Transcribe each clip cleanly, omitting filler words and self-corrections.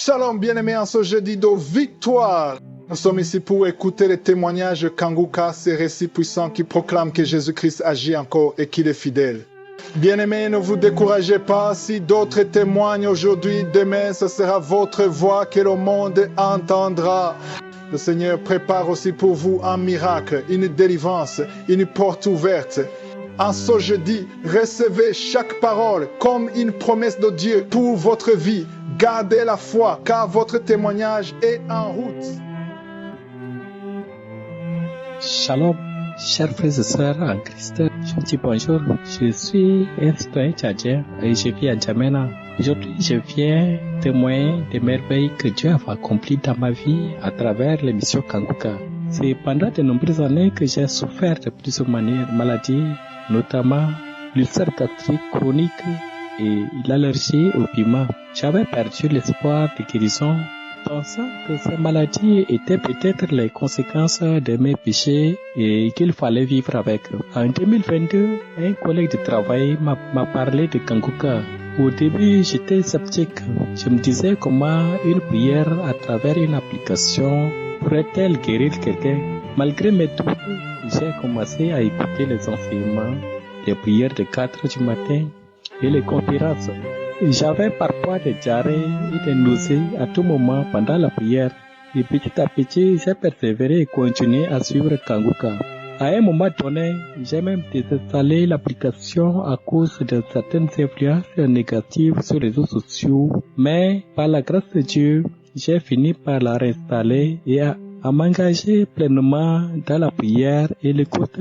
Shalom bien-aimés en ce jeudi de victoire. Nous sommes ici pour écouter les témoignages de Kanguka, ces récits puissants qui proclament que Jésus-Christ agit encore et qu'il est fidèle. Bien-aimés, ne vous découragez pas. Si d'autres témoignent aujourd'hui, demain, ce sera votre voix que le monde entendra. Le Seigneur prépare aussi pour vous un miracle, une délivrance, une porte ouverte. En ce jeudi, recevez chaque parole comme une promesse de Dieu pour votre vie. Gardez la foi, car votre témoignage est en route. Shalom, chers frères et sœurs en Christ. Je vous dis bonjour. Je suis un citoyen tchadien et je vis à N'Djamena. Aujourd'hui, je viens témoigner des merveilles que Dieu a accomplies dans ma vie à travers l'émission Kanguka. C'est pendant de nombreuses années que j'ai souffert de plusieurs maladies, notamment l'ulcère gastrique chronique et l'allergie au piment. J'avais perdu l'espoir de guérison, pensant que ces maladies étaient peut-être les conséquences de mes péchés et qu'il fallait vivre avec. En 2022, un collègue de travail m'a parlé de Kanguka. Au début, j'étais sceptique. Je me disais comment une prière à travers une application pourrait-elle guérir quelqu'un. Malgré mes doutes, j'ai commencé à écouter les enseignements, les prières de 4 heures du matin et les conférences. J'avais parfois des diarrhées et des nausées à tout moment pendant la prière. Et petit à petit, j'ai persévéré et continué à suivre Kanguka. À un moment donné, j'ai même désinstallé l'application à cause de certaines influences négatives sur les réseaux sociaux. Mais par la grâce de Dieu, j'ai fini par la réinstaller et à m'engager pleinement dans la prière et l'écoute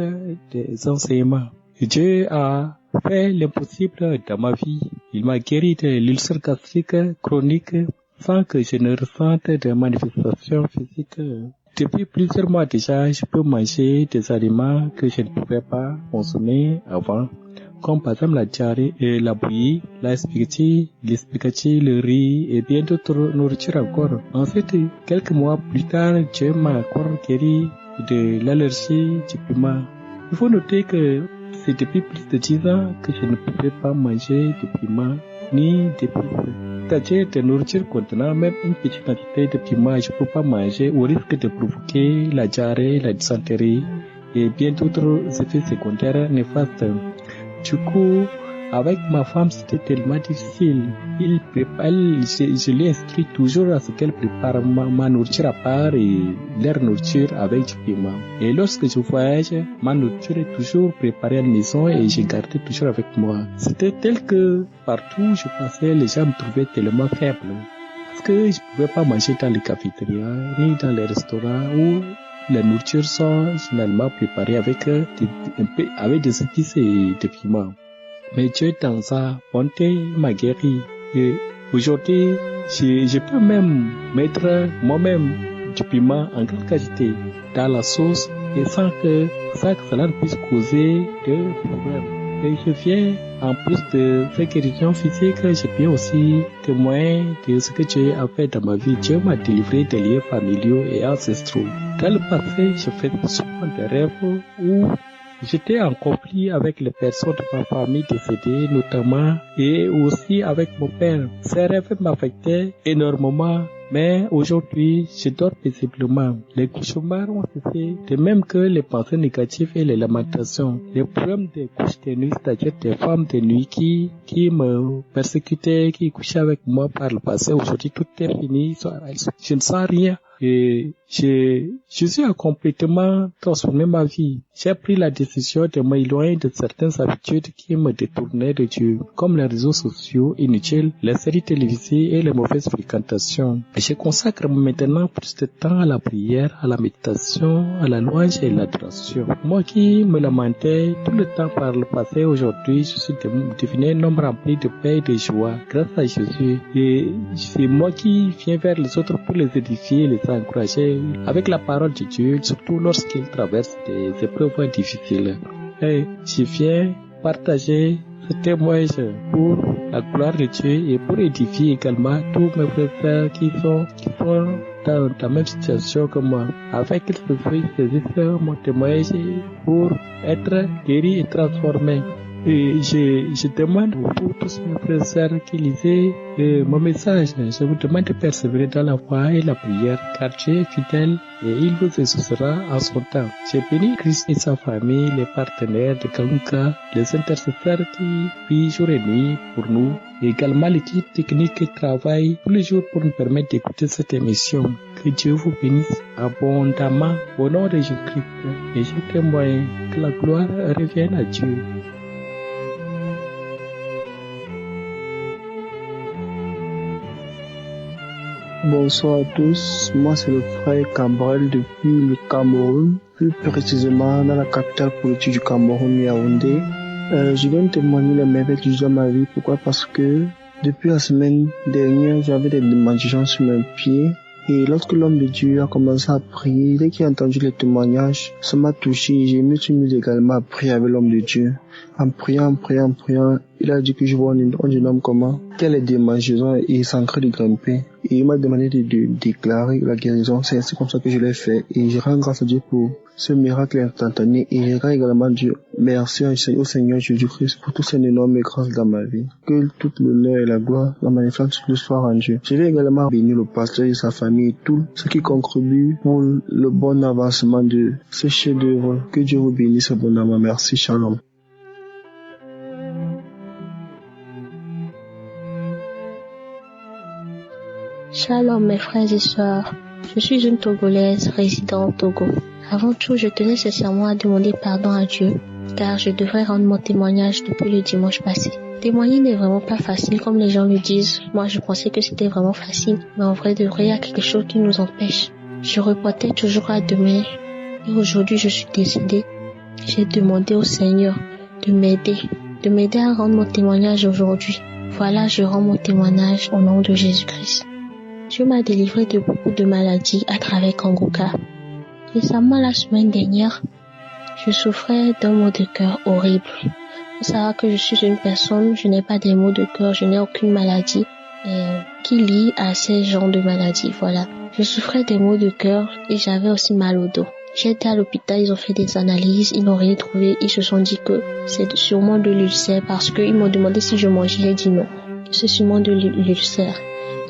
des enseignements. Dieu a fait l'impossible dans ma vie. Il m'a guéri de l'ulcère gastrique chronique sans que je ne ressente de manifestations physiques. Depuis plusieurs mois déjà, je peux manger des aliments que je ne pouvais pas consommer avant, comme par exemple la diarrhée et la bouillie, la spaghetti, les spaghettis, le riz et bien d'autres nourritures encore. Ensuite, quelques mois plus tard, Dieu m'a encore guéri de l'allergie du piment. Il faut noter que c'est depuis plus de 10 ans que je ne pouvais pas manger de piment ni d'épices. C'est-à-dire de nourriture contenant même une petite quantité de piment, je ne peux pas manger au risque de provoquer la diarrhée, la dysenterie et bien d'autres effets secondaires néfastes. Du coup, avec ma femme, c'était tellement difficile. Je l'ai instruit toujours à ce qu'elle prépare ma nourriture à part et leur nourriture avec du piment. Et lorsque je voyage, ma nourriture est toujours préparée à la maison et je gardais toujours avec moi. C'était tel que partout où je passais, les gens me trouvaient tellement faible. Parce que je ne pouvais pas manger dans les cafétérias, ni dans les restaurants où les nourritures sont généralement préparées avec des épices et des piments. Mais Dieu, dans sa bonté, m'a guéri. Et aujourd'hui, je peux même mettre moi-même du piment en grande quantité dans la sauce et sans que cela ne puisse causer de problèmes. Et je viens, en plus de ces guérisons physiques, je viens aussi témoigner de ce que Dieu a fait dans ma vie. Dieu m'a délivré des liens familiaux et ancestraux. Dans le passé, je faisais souvent des rêves où j'étais en conflit avec les personnes de ma famille décédées, notamment, et aussi avec mon père. Ces rêves m'affectaient énormément, mais aujourd'hui, je dors paisiblement. Les cauchemars ont cessé, de même que les pensées négatives et les lamentations. Les problèmes des couches de nuit, c'est-à-dire des femmes de nuit qui me persécutaient, qui couchaient avec moi par le passé, aujourd'hui tout est fini, je ne sens rien. Et Jésus a complètement transformé ma vie. J'ai pris la décision de m'éloigner de certaines habitudes qui me détournaient de Dieu, comme les réseaux sociaux inutiles, les séries télévisées et les mauvaises fréquentations. Et je consacre maintenant plus de temps à la prière, à la méditation, à la louange et à l'adoration. Moi qui me lamentais tout le temps par le passé, aujourd'hui, je suis devenu un homme rempli de paix et de joie grâce à Jésus. Et c'est moi qui viens vers les autres pour les édifier, les encourager avec la parole de Dieu, surtout lorsqu'ils traversent des épreuves difficiles. Et je viens partager ce témoignage pour la gloire de Dieu et pour édifier également tous mes frères qui sont dans la même situation que moi, afin qu'ils se saisissent mon témoignage pour être guéris et transformés. Et je demande pour tous mes frères et sœurs qui lisaient mon message. Je vous demande de persévérer dans la foi et la prière, car Dieu est fidèle et il vous exaucera en son temps. J'ai béni Christ et sa famille, les partenaires de Kanguka, les intercesseurs qui prient jour et nuit pour nous, et également l'équipe technique qui travaille tous les jours pour nous permettre d'écouter cette émission. Que Dieu vous bénisse abondamment au nom de Jésus-Christ. Et je témoigne que la gloire revienne à Dieu. Bonsoir à tous, moi c'est le frère Cabral depuis le Cameroun, plus précisément dans la capitale politique du Cameroun, Yaoundé. Je viens de témoigner les merveilles de Dieu dans ma vie. Pourquoi? Parce que depuis la semaine dernière, j'avais des démangeaisons sur mes pieds. Et lorsque l'homme de Dieu a commencé à prier, dès qu'il a entendu les témoignages, ça m'a touché. J'ai me suis mis également à prier avec l'homme de Dieu. En priant, il a dit que je vois un jeune homme comment, quelle est démangeaison, et il s'en train de grimper. Et il m'a demandé de déclarer la guérison. C'est ainsi comme ça que je l'ai fait. Et je rends grâce à Dieu pour ce miracle instantané. Et je rends également Dieu merci au Seigneur Jésus-Christ pour toutes ces énormes grâces dans ma vie. Que toute l'honneur et la gloire, la magnificence le soit rendue. Je vais également bénir le pasteur et sa famille et tous ceux qui contribuent pour le bon avancement de ce chef-d'œuvre. Que Dieu vous bénisse abondamment. Merci, shalom. Shalom mes frères et sœurs, je suis une Togolaise résidant au Togo. Avant tout, je tenais sincèrement à demander pardon à Dieu, car je devrais rendre mon témoignage depuis le dimanche passé. Témoigner n'est vraiment pas facile comme les gens le disent. Moi, je pensais que c'était vraiment facile, mais en vrai de vrai, il y a quelque chose qui nous empêche. Je reportais toujours à demain, et aujourd'hui je suis décidée. J'ai demandé au Seigneur de m'aider à rendre mon témoignage aujourd'hui. Voilà, je rends mon témoignage au nom de Jésus-Christ. Dieu m'a délivré de beaucoup de maladies à travers Kanguka. Récemment, la semaine dernière, je souffrais d'un maux de cœur horrible. Il faut savoir que je suis une personne, je n'ai pas des maux de cœur, je n'ai aucune maladie qui lie à ces genres de maladies. Voilà. Je souffrais des maux de cœur et j'avais aussi mal au dos. J'ai été à l'hôpital, ils ont fait des analyses, ils n'ont rien trouvé. Ils se sont dit que c'est sûrement de l'ulcère parce qu'ils m'ont demandé si je mangeais. J'ai dit non. C'est sûrement de l'ulcère.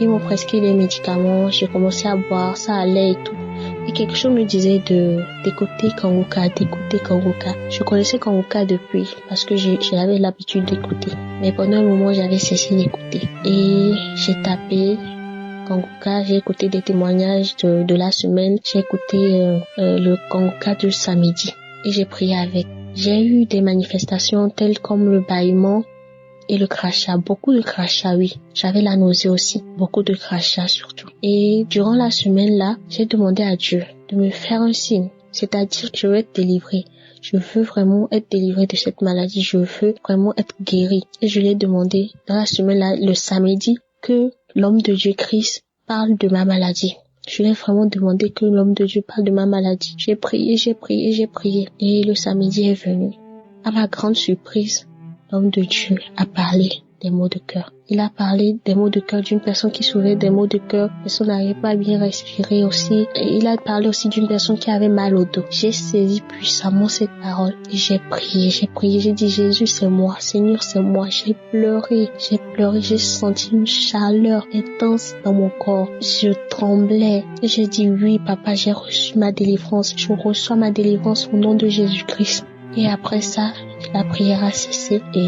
Ils m'ont prescrit des médicaments, j'ai commencé à boire, ça allait et tout. Et quelque chose me disait d'écouter Kanguka. Je connaissais Kanguka depuis parce que j'avais l'habitude d'écouter. Mais pendant un moment, j'avais cessé d'écouter. Et j'ai tapé Kanguka, j'ai écouté des témoignages de la semaine, j'ai écouté le Kanguka du samedi et j'ai prié avec. J'ai eu des manifestations telles comme le bâillement et le crachat, beaucoup de crachats, oui. J'avais la nausée aussi, beaucoup de crachats surtout. Et durant la semaine là, j'ai demandé à Dieu de me faire un signe, c'est-à-dire je veux être délivrée. Je veux vraiment être délivrée de cette maladie, je veux vraiment être guérie. Et je lui ai demandé dans la semaine là, le samedi, que l'homme de Dieu Christ parle de ma maladie. Je lui ai vraiment demandé que l'homme de Dieu parle de ma maladie. J'ai prié. Et le samedi est venu. À ma grande surprise, l'homme de Dieu a parlé des maux de cœur. Il a parlé des maux de cœur d'une personne qui souffrait des maux de cœur. La personne n'arrivait pas à bien respirer aussi. Et il a parlé aussi d'une personne qui avait mal au dos. J'ai saisi puissamment cette parole. Et j'ai prié. J'ai dit, Jésus, c'est moi. Seigneur, c'est moi. J'ai pleuré. J'ai senti une chaleur intense dans mon corps. Je tremblais. Et j'ai dit, oui, papa, j'ai reçu ma délivrance. Je reçois ma délivrance au nom de Jésus-Christ. Et après ça, la prière a cessé et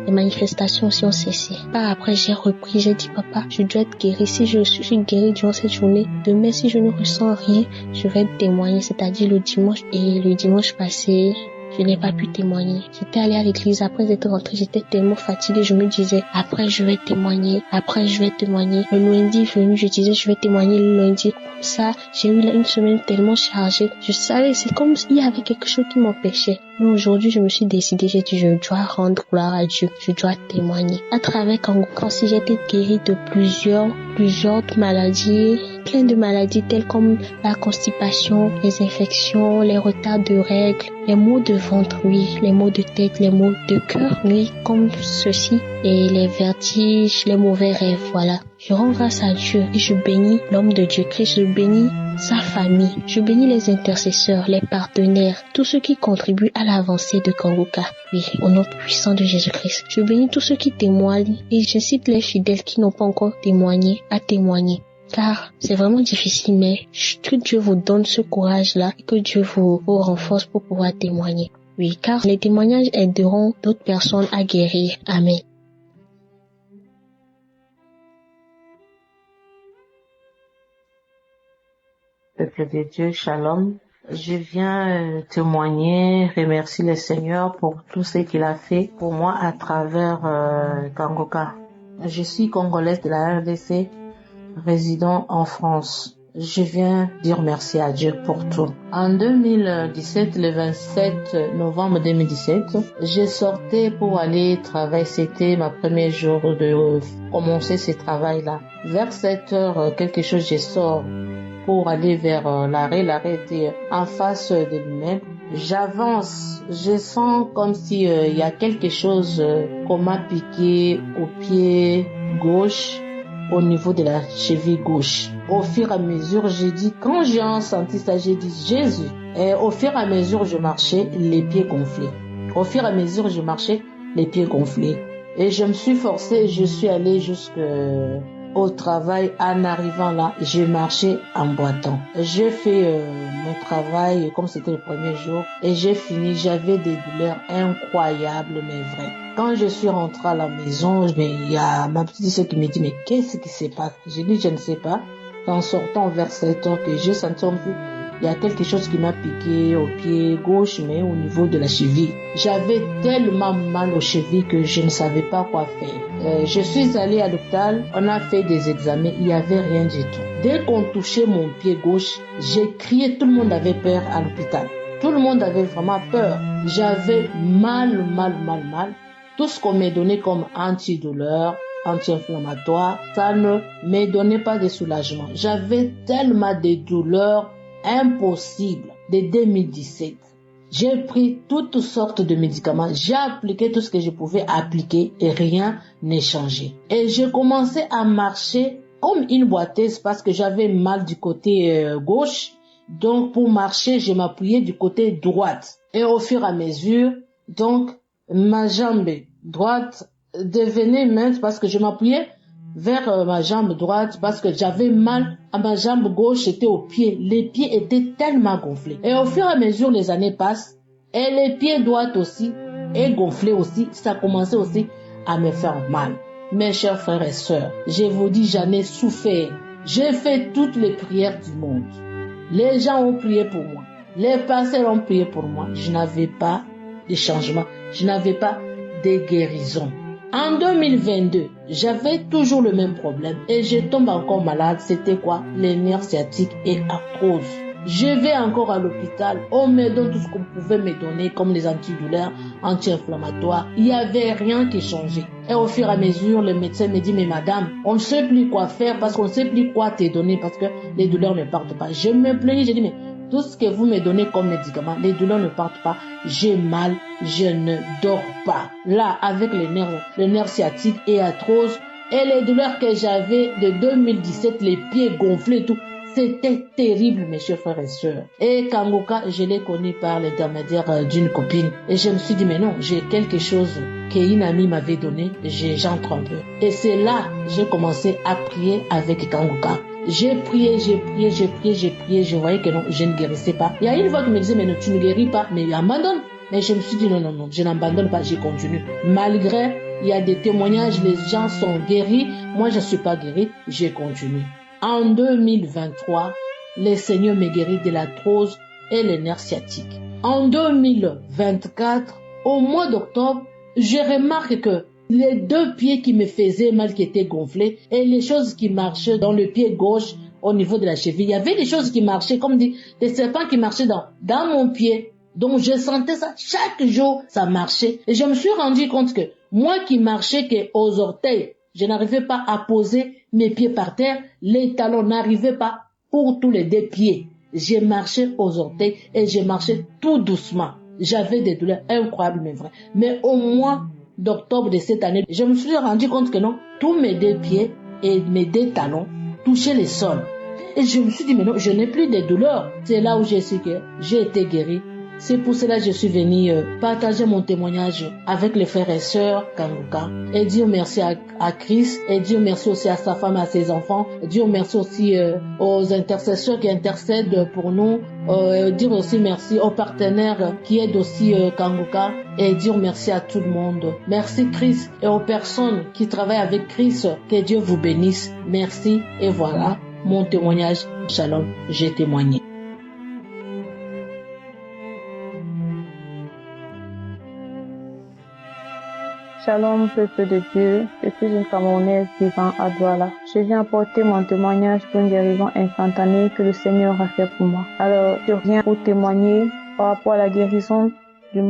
les manifestations aussi ont cessé. Après, j'ai repris, j'ai dit, papa, je dois être guérie. Si je suis guérie durant cette journée, demain, si je ne ressens rien, je vais témoigner, c'est-à-dire le dimanche. Et le dimanche passé, je n'ai pas pu témoigner. J'étais allée à l'église, après être rentrée, j'étais tellement fatiguée, je me disais, après je vais témoigner. Le lundi venu, je disais, je vais témoigner le lundi. Comme ça, j'ai eu une semaine tellement chargée. Je savais, c'est comme s'il y avait quelque chose qui m'empêchait. Mais aujourd'hui, je me suis décidée, j'ai dit, je dois rendre gloire à Dieu. Je dois témoigner. À travers Kanguka, si j'ai été guérie de plusieurs maladies, plein de maladies telles comme la constipation, les infections, les retards de règles, les maux de ventre, oui, les maux de tête, les maux de cœur, oui, comme ceci, et les vertiges, les mauvais rêves, voilà. Je rends grâce à Dieu et je bénis l'homme de Dieu Christ, je bénis sa famille, je bénis les intercesseurs, les partenaires, tous ceux qui contribuent à l'avancée de Kanguka. Oui, au nom puissant de Jésus-Christ. Je bénis tous ceux qui témoignent et j'incite les fidèles qui n'ont pas encore témoigné à témoigner. Car c'est vraiment difficile, mais que Dieu vous donne ce courage-là et que Dieu vous renforce pour pouvoir témoigner. Oui, car les témoignages aideront d'autres personnes à guérir. Amen. Peuple de Dieu, shalom. Je viens témoigner, remercier le Seigneur pour tout ce qu'il a fait pour moi à travers Kanguka. Je suis congolaise de la RDC, résident en France. Je viens dire merci à Dieu pour tout. En 2017, le 27 novembre 2017, j'ai sorti pour aller travailler. C'était ma premier jour de commencer ce travail-là. Vers 7 heures, quelque chose, je sors pour aller vers l'arrêt. L'arrêt était en face de l'immeuble. J'avance, je sens comme si y a quelque chose qu'on m'a piqué au pied gauche, au niveau de la cheville gauche. Au fur et à mesure, j'ai dit, quand j'ai senti ça, j'ai dit Jésus. Et au fur et à mesure, je marchais, les pieds gonflés. Au fur et à mesure, je marchais, les pieds gonflés. Et je me suis forcée, je suis allée jusqu'au travail. En arrivant là, j'ai marché en boitant. J'ai fait mon travail comme c'était le premier jour et j'ai fini. J'avais des douleurs incroyables, mais vraies. Quand je suis rentrée à la maison, il y a ma petite sœur qui me dit, mais qu'est-ce qui se passe? J'ai dit, je ne sais pas. En sortant vers 7 heures, que j'ai senti il y a quelque chose qui m'a piqué au pied gauche, mais au niveau de la cheville. J'avais tellement mal aux chevilles que je ne savais pas quoi faire. Je suis allée à l'hôpital, on a fait des examens, il n'y avait rien du tout. Dès qu'on touchait mon pied gauche, j'ai crié, tout le monde avait peur à l'hôpital. Tout le monde avait vraiment peur. J'avais mal. Tout ce qu'on m'a donné comme antidouleur, anti-inflammatoire, ça ne me donnait pas de soulagement. J'avais tellement de douleurs impossibles de 2017. J'ai pris toutes sortes de médicaments, j'ai appliqué tout ce que je pouvais appliquer et rien n'est changé. Et j'ai commencé à marcher comme une boiteuse parce que j'avais mal du côté gauche. Donc pour marcher, je m'appuyais du côté droite. Et au fur et à mesure, donc ma jambe droite devenait mince parce que je m'appuyais vers ma jambe droite parce que j'avais mal à ma jambe gauche, c'était au pied. Les pieds étaient tellement gonflés. Et au fur et à mesure, les années passent et les pieds droits aussi et gonflés aussi, ça commençait aussi à me faire mal. Mes chers frères et sœurs, je vous dis, j'en ai souffert. J'ai fait toutes les prières du monde. Les gens ont prié pour moi. Les pasteurs ont prié pour moi. Je n'avais pas de changement. Je n'avais pas de guérison. En 2022, j'avais toujours le même problème et je tombe encore malade. C'était quoi? Les nerfs sciatiques et arthrose. Je vais encore à l'hôpital. On me donne tout ce qu'on pouvait me donner comme les antidouleurs, anti-inflammatoires. Il n'y avait rien qui changeait. Et au fur et à mesure, le médecin me dit, mais madame, on ne sait plus quoi faire parce qu'on ne sait plus quoi te donner parce que les douleurs ne partent pas. Je me plaignais, je dis, mais tout ce que vous me donnez comme médicament, les douleurs ne partent pas, j'ai mal, je ne dors pas. Là, avec les nerfs sciatiques et arthrose, et les douleurs que j'avais de 2017, les pieds gonflés et tout, c'était terrible, mes chers frères et sœurs. Et Kanguka, je l'ai connu par l'intermédiaire d'une copine. Et je me suis dit, mais non, j'ai quelque chose qu'une amie m'avait donné, j'entre un peu. Et c'est là, j'ai commencé à prier avec Kanguka. J'ai prié, je voyais que non, je ne guérissais pas. Il y a une fois qui me disait, mais non, tu ne guéris pas, mais abandonne. Mais je me suis dit, non, je n'abandonne pas, je continue. Malgré, il y a des témoignages, les gens sont guéris, moi je ne suis pas guéri, je continue. En 2023, le Seigneur me guérit de l'arthrose et les nerfs sciatiques. En 2024, au mois d'octobre, je remarque que les deux pieds qui me faisaient mal, qui étaient gonflés, et les choses qui marchaient dans le pied gauche, au niveau de la cheville, il y avait des choses qui marchaient, comme des serpents qui marchaient dans mon pied. Donc je sentais ça, chaque jour, ça marchait. Et je me suis rendu compte que moi qui marchais qu'aux orteils, je n'arrivais pas à poser mes pieds par terre, les talons n'arrivaient pas pour tous les 2 pieds. J'ai marché aux orteils et j'ai marché tout doucement. J'avais des douleurs incroyables, mais vraies. Mais au mois d'octobre de cette année, je me suis rendu compte que non, tous mes 2 pieds et mes 2 talons touchaient le sol. Et je me suis dit, mais non, je n'ai plus de douleurs. C'est là où j'ai su que j'ai été guérie. C'est pour cela que je suis venue partager mon témoignage avec les frères et sœurs Kanguka et dire merci à Christ et dire merci aussi à sa femme et à ses enfants, dire merci aussi aux intercesseurs qui intercèdent pour nous, dire aussi merci aux partenaires qui aident aussi Kanguka et dire merci à tout le monde. Merci Christ et aux personnes qui travaillent avec Christ, que Dieu vous bénisse. Merci et voilà mon témoignage. Shalom, j'ai témoigné. Shalom, peuple de Dieu, je suis une Camerounaise vivant à Douala. Je viens apporter mon témoignage pour une guérison instantanée que le Seigneur a fait pour moi. Alors, je viens pour témoigner par rapport à la guérison d'un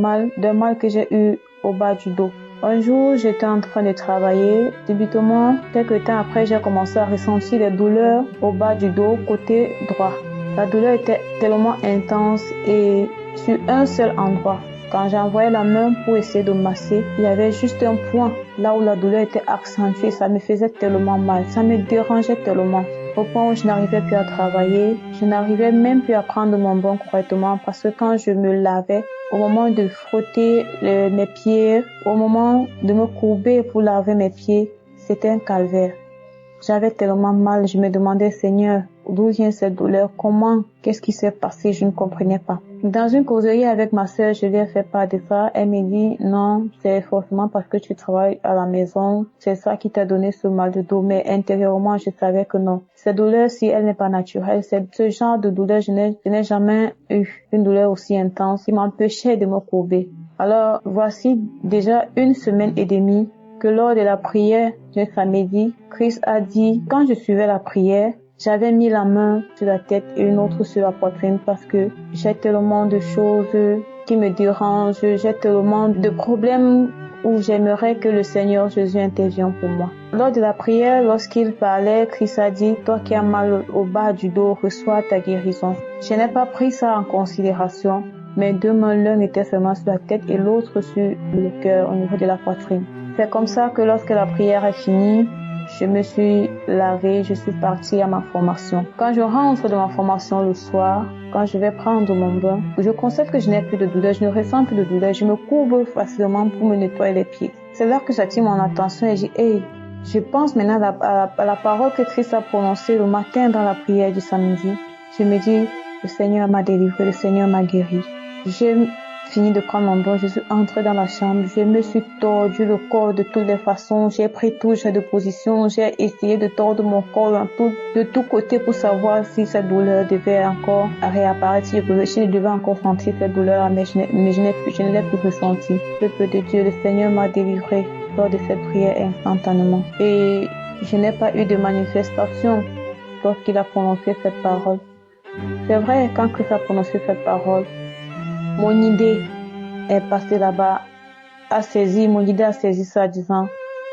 mal que j'ai eu au bas du dos. Un jour, j'étais en train de travailler. Subitement, quelques temps après, j'ai commencé à ressentir des douleurs au bas du dos, côté droit. La douleur était tellement intense et sur un seul endroit. Quand j'envoyais la main pour essayer de masser, il y avait juste un point là où la douleur était accentuée. Ça me faisait tellement mal, ça me dérangeait tellement. Au point où je n'arrivais plus à travailler, je n'arrivais même plus à prendre mon bain correctement parce que quand je me lavais, au moment de frotter mes pieds, au moment de me courber pour laver mes pieds, c'était un calvaire. J'avais tellement mal, je me demandais, Seigneur, d'où vient cette douleur? Comment? Qu'est-ce qui s'est passé? Je ne comprenais pas. Dans une causerie avec ma sœur, je lui ai fait part de ça. Elle me dit, non, c'est forcément parce que tu travailles à la maison. C'est ça qui t'a donné ce mal de dos. Mais intérieurement, je savais que non. Cette douleur, si elle n'est pas naturelle, c'est ce genre de douleur, je n'ai jamais eu une douleur aussi intense qui m'empêchait de me courber. Alors, voici déjà 1 semaine et demie que lors de la prière d'un samedi, Christ a dit, quand je suivais la prière, j'avais mis la main sur la tête et une autre sur la poitrine parce que j'ai tellement de choses qui me dérangent, j'ai tellement de problèmes où j'aimerais que le Seigneur Jésus intervienne pour moi. Lors de la prière, lorsqu'il parlait, Christ a dit, toi qui as mal au bas du dos, reçois ta guérison. Je n'ai pas pris ça en considération, mais 2 mains, l'un était seulement sur la tête et l'autre sur le cœur au niveau de la poitrine. C'est comme ça que lorsque la prière est finie, je me suis lavée, je suis partie à ma formation. Quand je rentre de ma formation le soir, quand je vais prendre mon bain, je constate que je n'ai plus de douleur, je ne ressens plus de douleur, je me courbe facilement pour me nettoyer les pieds. C'est là que j'attire mon attention et je dis, hey, je pense maintenant à la parole que Christ a prononcée le matin dans la prière du samedi. Je me dis, le Seigneur m'a délivré, le Seigneur m'a guéri. J'ai fini de prendre mon bain, je suis entrée dans la chambre, je me suis tordu le corps de toutes les façons, j'ai pris tout genre de position, j'ai essayé de tordre mon corps de tous côtés pour savoir si cette douleur devait encore réapparaître, si je devais encore sentir cette douleur, mais je ne l'ai plus ressenti. Peuple de Dieu, le Seigneur m'a délivré lors de cette prière instantanément. Et je n'ai pas eu de manifestation lorsqu'il a prononcé cette parole. C'est vrai, quand Christ a prononcé cette parole, mon idée est passée là-bas, mon idée a saisi ça disant,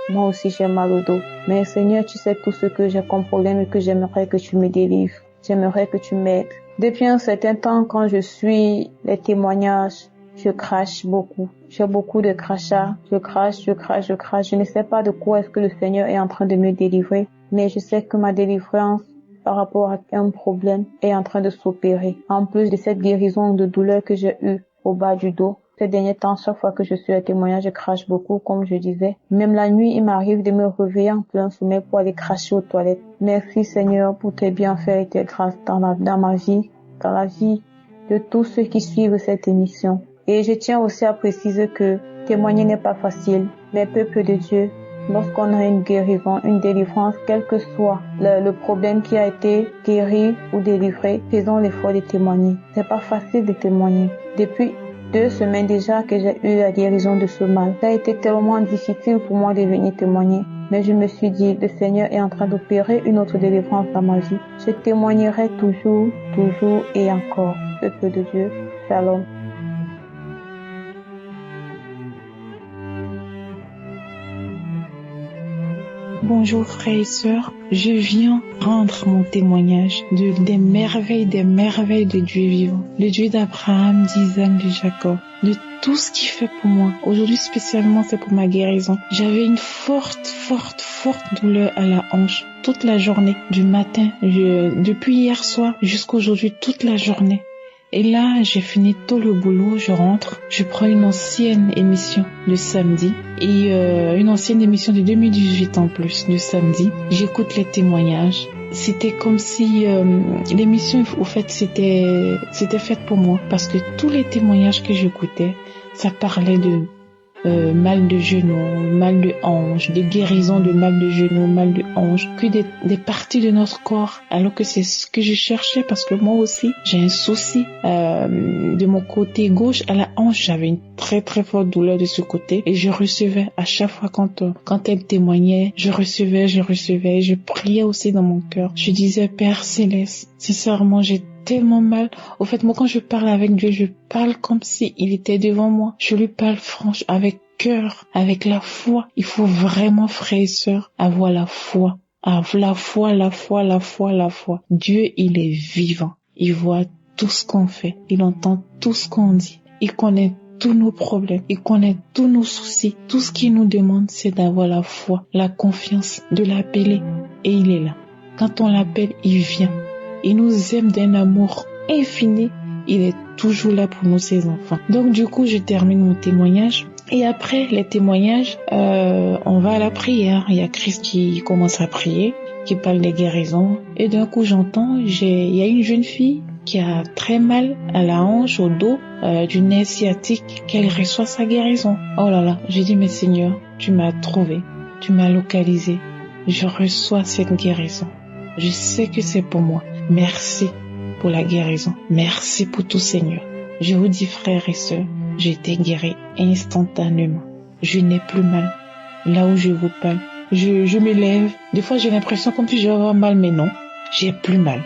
moi aussi j'ai mal au dos. Mais Seigneur, tu sais tout ce que j'ai comme problème et que j'aimerais que tu me délivres. J'aimerais que tu m'aides. Depuis un certain temps, quand je suis les témoignages, je crache beaucoup. J'ai beaucoup de crachats. Je crache. Je ne sais pas de quoi est-ce que le Seigneur est en train de me délivrer. Mais je sais que ma délivrance par rapport à un problème est en train de s'opérer. En plus de cette guérison de douleur que j'ai eue au bas du dos, ces derniers temps, chaque fois que je suis à témoignage, je crache beaucoup, comme je disais. Même la nuit, il m'arrive de me réveiller en plein sommeil pour aller cracher aux toilettes. Merci Seigneur pour tes bienfaits et tes grâces dans ma vie, dans la vie de tous ceux qui suivent cette émission. Et je tiens aussi à préciser que témoigner n'est pas facile, mais peuple de Dieu, lorsqu'on a une guérison, une délivrance, quel que soit le problème qui a été guéri ou délivré, faisons l'effort de témoigner. C'est pas facile de témoigner. Depuis 2 semaines déjà que j'ai eu la guérison de ce mal, ça a été tellement difficile pour moi de venir témoigner. Mais je me suis dit, le Seigneur est en train d'opérer une autre délivrance dans ma vie. Je témoignerai toujours et encore. Peuple de Dieu, shalom. Bonjour frères et sœurs, je viens rendre mon témoignage des merveilles de Dieu vivant, le Dieu d'Abraham, d'Isaac, de Jacob, de tout ce qu'il fait pour moi. Aujourd'hui spécialement, c'est pour ma guérison. J'avais une forte douleur à la hanche toute la journée, du matin, depuis hier soir jusqu'à aujourd'hui, toute la journée. Et là, j'ai fini tout le boulot, je rentre, je prends une ancienne émission de samedi et une ancienne émission de 2018 en plus, de samedi. J'écoute les témoignages. C'était comme si l'émission, au fait, c'était faite pour moi parce que tous les témoignages que j'écoutais, ça parlait de mal de genoux, mal de hanche, des guérisons de mal de genoux, mal de hanche, que des parties de notre corps, alors que c'est ce que je cherchais parce que moi aussi, j'ai un souci de mon côté gauche à la hanche, j'avais une très forte douleur de ce côté et je recevais à chaque fois quand elle témoignait, je recevais, je priais aussi dans mon cœur. Je disais, Père Céleste, sincèrement, j'ai tellement mal. Au fait, moi, quand je parle avec Dieu, je parle comme si il était devant moi. Je lui parle franchement, avec cœur, avec la foi. Il faut vraiment, frères et sœurs, avoir la foi. La foi. Dieu, il est vivant. Il voit tout ce qu'on fait. Il entend tout ce qu'on dit. Il connaît tous nos problèmes. Il connaît tous nos soucis. Tout ce qu'il nous demande, c'est d'avoir la foi, la confiance, de l'appeler. Et il est là. Quand on l'appelle, il vient. Il nous aime d'un amour infini. Il est toujours là pour nous, ses enfants. Donc, du coup, je termine mon témoignage. Et après les témoignages, on va à la prière. Il y a Christ qui commence à prier, qui parle des guérisons. Et d'un coup, j'entends, il y a une jeune fille qui a très mal à la hanche, au dos, du nerf sciatique, qu'elle reçoit sa guérison. Oh là là, j'ai dit, mais Seigneur, tu m'as trouvé, tu m'as localisé. Je reçois cette guérison. Je sais que c'est pour moi. Merci pour la guérison. Merci pour tout, Seigneur. Je vous dis, frères et sœurs, j'ai été guéri instantanément. Je n'ai plus mal. Là où je vous parle, je me lève. Des fois, j'ai l'impression comme si je vais avoir mal, mais non, j'ai plus mal.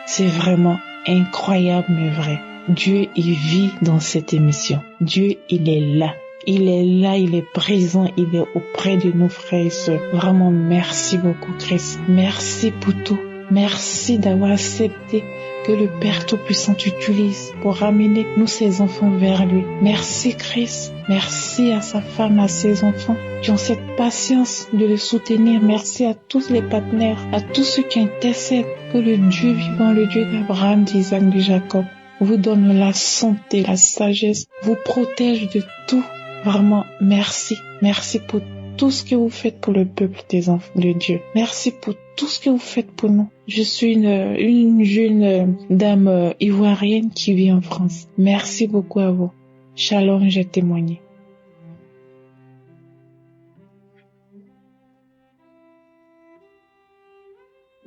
C'est vraiment incroyable, mais vrai. Dieu, il vit dans cette émission. Dieu, il est là. Il est là, il est présent, il est auprès de nos frères et sœurs. Vraiment, merci beaucoup, Christ. Merci pour tout. Merci d'avoir accepté que le Père Tout-Puissant t'utilise pour ramener nous, ses enfants, vers lui. Merci, Christ. Merci à sa femme, à ses enfants qui ont cette patience de le soutenir. Merci à tous les partenaires, à tous ceux qui intercèdent. Que le Dieu vivant, le Dieu d'Abraham, d'Isaac, de Jacob, vous donne la santé, la sagesse, vous protège de tout. Vraiment, merci. Merci pour tout ce que vous faites pour le peuple des enfants de Dieu. Merci pour tout ce que vous faites pour nous. Je suis une jeune dame ivoirienne qui vit en France. Merci beaucoup à vous. Shalom, j'ai témoigné.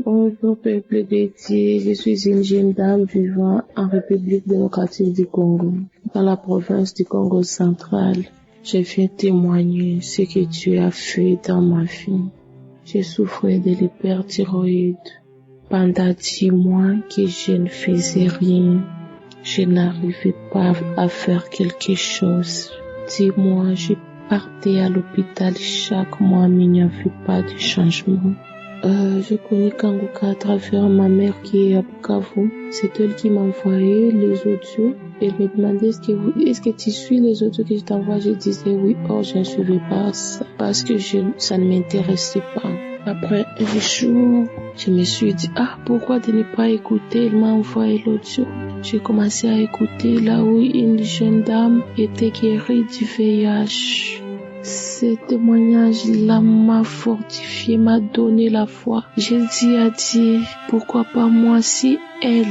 Bonjour peuple de Dieu, je suis une jeune dame vivant en République démocratique du Congo, dans la province du Congo central. Je viens témoigner ce que Dieu a fait dans ma vie. Je souffrais de l'hyperthyroïde. Pendant 10 mois que je ne faisais rien, je n'arrivais pas à faire quelque chose. 10 mois, je partais à l'hôpital chaque mois, mais il n'y avait pas de changement. Je connais Kanguka à travers ma mère qui est à Bukavu. C'est elle qui m'a envoyé les audios. Elle me demandait est-ce que tu suis les audios que je t'envoie? Je disais oui. Or, je ne suivais pas ça parce que ça ne m'intéressait pas. Après un jour, je me suis dit, pourquoi de ne pas écouter? Elle m'a envoyé l'audio. J'ai commencé à écouter là où une jeune dame était guérie du VIH. Ce témoignage-là m'a fortifié, m'a donné la foi. J'ai dit à Dieu, pourquoi pas moi? Si elle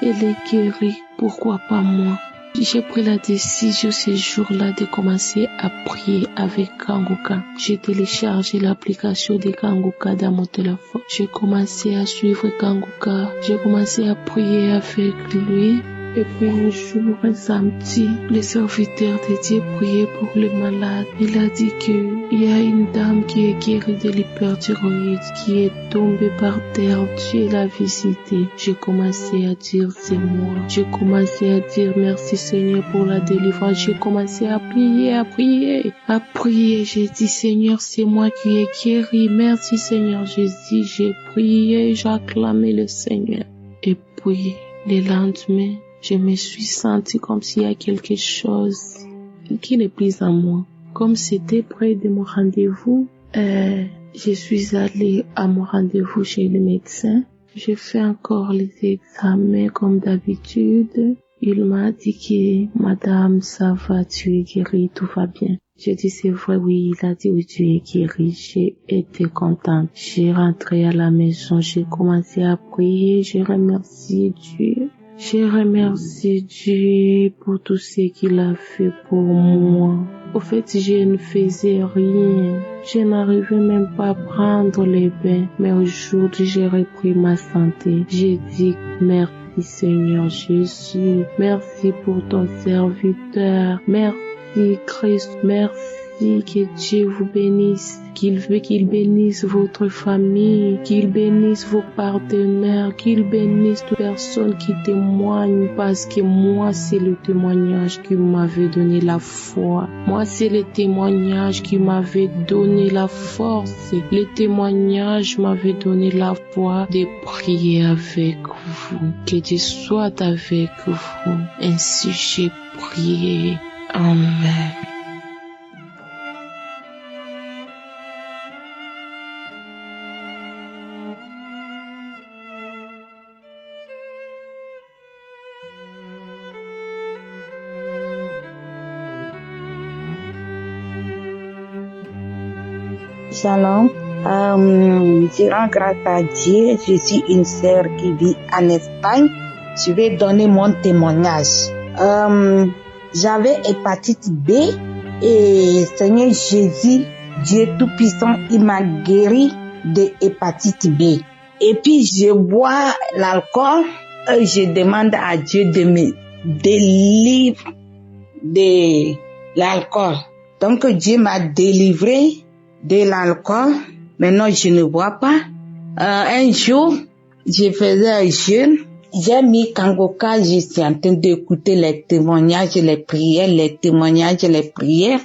est guérie, pourquoi pas moi? J'ai pris la décision ce jour-là de commencer à prier avec Kanguka. J'ai téléchargé l'application de Kanguka dans mon téléphone. J'ai commencé à suivre Kanguka. J'ai commencé à prier avec lui. Et puis un jour, un samedi, le serviteur de Dieu priait pour les malades. Il a dit qu'il y a une dame qui est guérie de l'hyperthyroïde, qui est tombée par terre. Dieu l'a visitée. J'ai commencé à dire c'est moi. J'ai commencé à dire merci Seigneur pour la délivrance. J'ai commencé à prier. J'ai dit Seigneur, c'est moi qui ai guéri. Merci Seigneur Jésus. J'ai prié, j'ai acclamé le Seigneur. Et puis, le lendemain, je me suis sentie comme s'il y a quelque chose qui n'est plus en moi. Comme c'était près de mon rendez-vous, je suis allée à mon rendez-vous chez le médecin. J'ai fait encore les examens comme d'habitude. Il m'a dit que madame, ça va, tu es guérie, tout va bien. J'ai dit c'est vrai, oui, il a dit oui, tu es guérie. J'ai été contente. J'ai rentré à la maison, j'ai commencé à prier, j'ai remercié Dieu. J'ai remercié Dieu pour tout ce qu'il a fait pour moi. Au fait, je ne faisais rien. Je n'arrivais même pas à prendre les bains. Mais aujourd'hui, j'ai repris ma santé. J'ai dit merci Seigneur Jésus. Merci pour ton serviteur. Merci Christ. Merci. Que Dieu vous bénisse, qu'il bénisse votre famille, qu'il bénisse vos partenaires, qu'il bénisse toute personne qui témoigne, parce que moi, c'est le témoignage qui m'avait donné la foi. Moi, c'est le témoignage qui m'avait donné la force. Le témoignage m'avait donné la foi de prier avec vous. Que Dieu soit avec vous. Ainsi, j'ai prié. Amen. Shalom. Je rends grâce à Dieu. Je suis une sœur qui vit en Espagne. Je vais donner mon témoignage. J'avais hépatite B et Seigneur Jésus, Dieu Tout-Puissant, il m'a guéri de hépatite B. Et puis je bois l'alcool et je demande à Dieu de me délivrer de l'alcool. Donc Dieu m'a délivré de l'alcool. Maintenant, je ne bois pas. Un jour, je faisais un jeûne. J'ai mis Kangoka, je suis en train d'écouter les témoignages, les prières, les témoignages, les prières.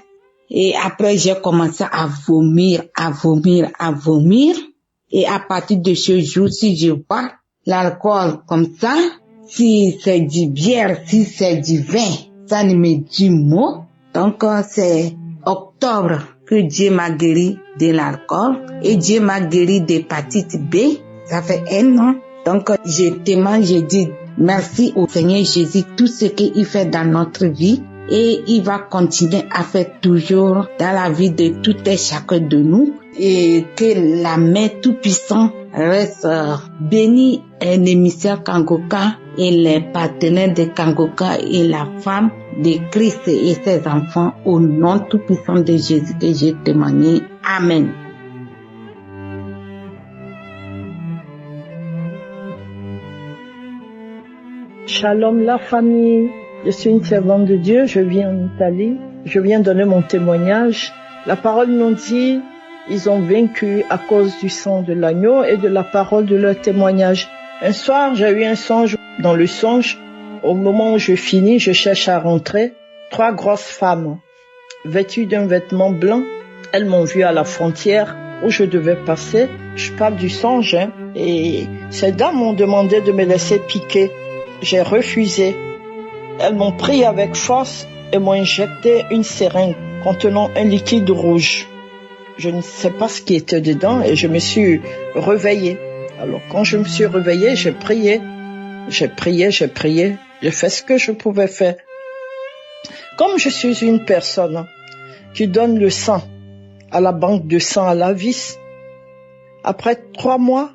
Et après, j'ai commencé à vomir. Et à partir de ce jour, si je bois l'alcool comme ça, si c'est du bière, si c'est du vin, ça ne me dit mot. Donc, c'est octobre que Dieu m'a guéri de l'alcool et Dieu m'a guéri d'hépatite B. Ça fait 1 an. Donc, je témoigne, je dis merci au Seigneur Jésus, tout ce qu'il fait dans notre vie et il va continuer à faire toujours dans la vie de tout et chacun de nous et que la main tout-puissante reste bénie un émissaire Kangoka et les partenaires de Kangoka et la femme de Christ et ses enfants au nom tout-puissant de Jésus que j'ai témoigné. Amen. Shalom la famille, je suis une servante de Dieu, je vis en Italie, je viens donner mon témoignage. La parole nous dit, ils ont vaincu à cause du sang de l'agneau et de la parole de leur témoignage. Un soir, j'ai eu un songe. Dans le songe, au moment où je finis, je cherche à rentrer. 3 grosses femmes, vêtues d'un vêtement blanc, elles m'ont vu à la frontière où je devais passer. Je parle du songe, et ces dames m'ont demandé de me laisser piquer. J'ai refusé. Elles m'ont pris avec force et m'ont injecté une seringue contenant un liquide rouge. Je ne sais pas ce qui était dedans et je me suis réveillée. Alors quand je me suis réveillée, j'ai prié. J'ai fait ce que je pouvais faire. Comme je suis une personne qui donne le sang à la banque de sang à la vis, après 3 mois,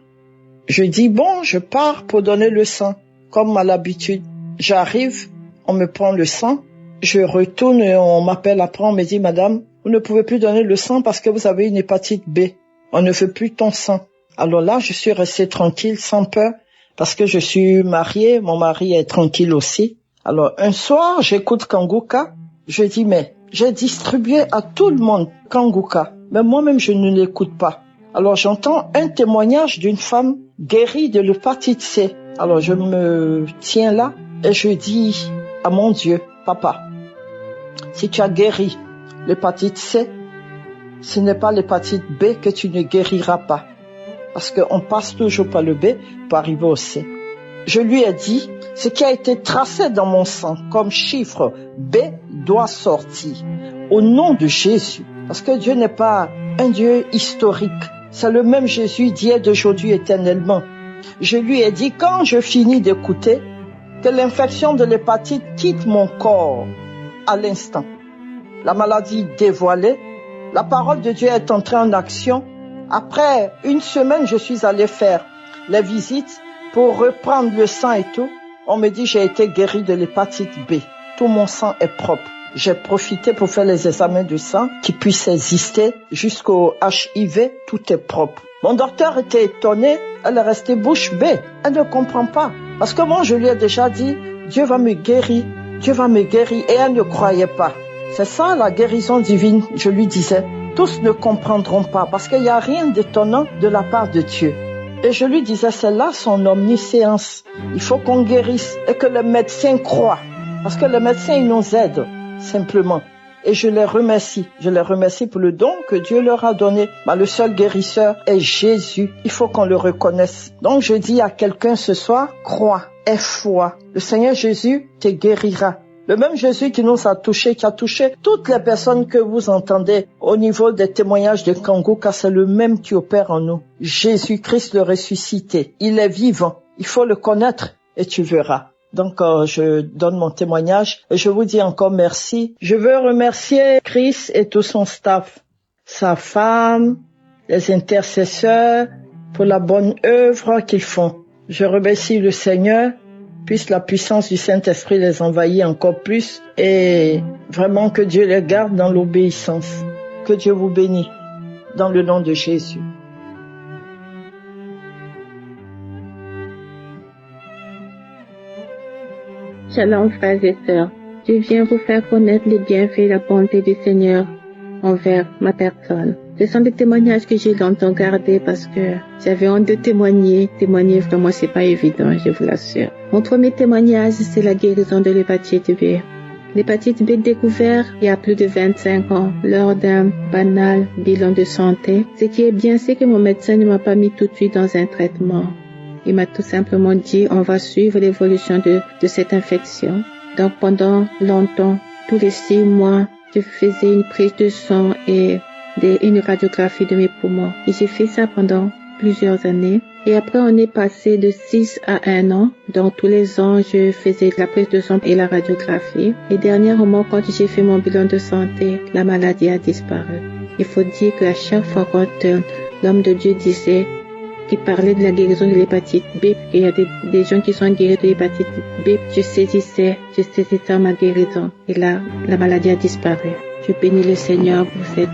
je dis bon, je pars pour donner le sang. Comme à l'habitude, j'arrive, on me prend le sang, je retourne et on m'appelle après, on me dit madame, vous ne pouvez plus donner le sang parce que vous avez une hépatite B. On ne veut plus ton sang. Alors là, je suis restée tranquille, sans peur, parce que je suis mariée, mon mari est tranquille aussi. Alors, un soir, j'écoute Kanguka. Je dis, mais j'ai distribué à tout le monde Kanguka. Mais moi-même, je ne l'écoute pas. Alors, j'entends un témoignage d'une femme guérie de l'hépatite C. Alors, je me tiens là et je dis à mon Dieu, Papa, si tu as guéri l'hépatite C, ce n'est pas l'hépatite B que tu ne guériras pas. Parce qu'on passe toujours par le B pour arriver au C. Je lui ai dit, ce qui a été tracé dans mon sang comme chiffre B doit sortir. Au nom de Jésus. Parce que Dieu n'est pas un Dieu historique. C'est le même Jésus d'hier, d'aujourd'hui, éternellement. Je lui ai dit, quand je finis d'écouter, que l'infection de l'hépatite quitte mon corps à l'instant. La maladie dévoilée, la parole de Dieu est entrée en action. Après une semaine, je suis allée faire les visites pour reprendre le sang et tout. On me dit, j'ai été guéri de l'hépatite B. Tout mon sang est propre. J'ai profité pour faire les examens du sang qui puissent exister jusqu'au HIV. Tout est propre. Mon docteur était étonné. Elle est restée bouche bée. Elle ne comprend pas. Parce que moi, je lui ai déjà dit, Dieu va me guérir. Dieu va me guérir. Et elle ne croyait pas. C'est ça la guérison divine, je lui disais. Tous ne comprendront pas parce qu'il n'y a rien d'étonnant de la part de Dieu. Et je lui disais, c'est là son omniscience. Il faut qu'on guérisse et que le médecin croie. Parce que le médecin, il nous aide, simplement. Et je les remercie. Je les remercie pour le don que Dieu leur a donné. Le seul guérisseur est Jésus. Il faut qu'on le reconnaisse. Donc je dis à quelqu'un ce soir, crois, aie foi. Le Seigneur Jésus te guérira. Le même Jésus qui nous a touchés, qui a touché toutes les personnes que vous entendez au niveau des témoignages de Kanguka, c'est le même qui opère en nous. Jésus-Christ le ressuscité. Il est vivant. Il faut le connaître et tu verras. Donc, je donne mon témoignage et je vous dis encore merci. Je veux remercier Chris et tout son staff, sa femme, les intercesseurs pour la bonne œuvre qu'ils font. Je remercie le Seigneur. Puisse la puissance du Saint-Esprit les envahir encore plus et vraiment que Dieu les garde dans l'obéissance. Que Dieu vous bénisse dans le nom de Jésus. Shalom frères et sœurs, je viens vous faire connaître les bienfaits et la bonté du Seigneur envers ma personne. Ce sont des témoignages que j'ai longtemps gardés parce que j'avais honte de témoigner. Témoigner vraiment c'est pas évident, je vous l'assure. Mon premier témoignage c'est la guérison de l'hépatite B. L'hépatite B découverte il y a plus de 25 ans lors d'un banal bilan de santé. Ce qui est bien c'est que mon médecin ne m'a pas mis tout de suite dans un traitement. Il m'a tout simplement dit on va suivre l'évolution de cette infection. Donc pendant longtemps, tous les 6 mois, je faisais une prise de sang et une radiographie de mes poumons. Et j'ai fait ça pendant plusieurs années. Et après, on est passé de 6 à 1 an. Donc, tous les ans, je faisais la prise de sang et la radiographie. Et dernièrement, quand j'ai fait mon bilan de santé, la maladie a disparu. Il faut dire qu'à chaque fois quand l'homme de Dieu disait, qui parlait de la guérison de l'hépatite B, il y a des gens qui sont guéris de l'hépatite B, je saisissais ma guérison. Et là, la maladie a disparu. Je bénis le Seigneur pour cette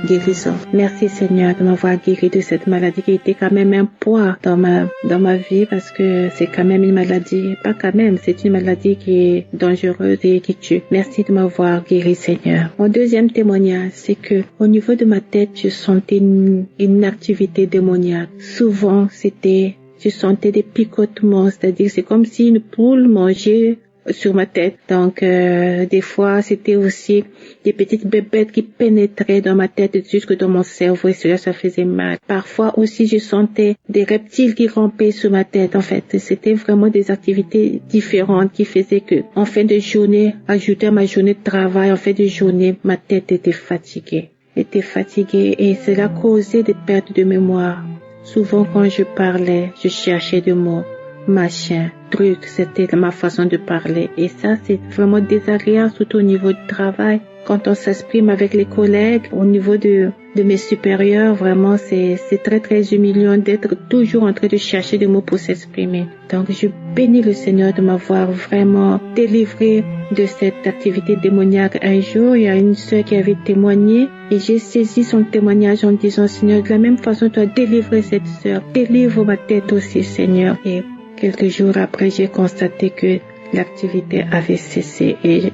guérison. Merci Seigneur de m'avoir guéri de cette maladie qui était quand même un poids dans ma vie parce que c'est quand même une maladie, pas quand même, c'est une maladie qui est dangereuse et qui tue. Merci de m'avoir guéri Seigneur. Mon deuxième témoignage, c'est que au niveau de ma tête, je sentais une activité démoniaque. Souvent, je sentais des picotements, c'est-à-dire c'est comme si une poule mangeait sur ma tête. Donc, des fois, c'était aussi des petites bébêtes qui pénétraient dans ma tête jusque dans mon cerveau et cela, ça faisait mal. Parfois aussi, je sentais des reptiles qui rampaient sur ma tête. En fait, c'était vraiment des activités différentes qui faisaient que, en fin de journée, ajouté à ma journée de travail, en fin de journée, ma tête était fatiguée et cela causait des pertes de mémoire. Souvent, quand je parlais, je cherchais des mots. Machin, truc, c'était ma façon de parler. Et ça, c'est vraiment désagréable, surtout au niveau du travail. Quand on s'exprime avec les collègues, au niveau de mes supérieurs, vraiment, c'est très, très humiliant d'être toujours en train de chercher des mots pour s'exprimer. Donc, je bénis le Seigneur de m'avoir vraiment délivré de cette activité démoniaque. Un jour, il y a une sœur qui avait témoigné et j'ai saisi son témoignage en disant, Seigneur, de la même façon, tu as délivré cette sœur. Délivre ma tête aussi, Seigneur. Et quelques jours après, j'ai constaté que l'activité avait cessé et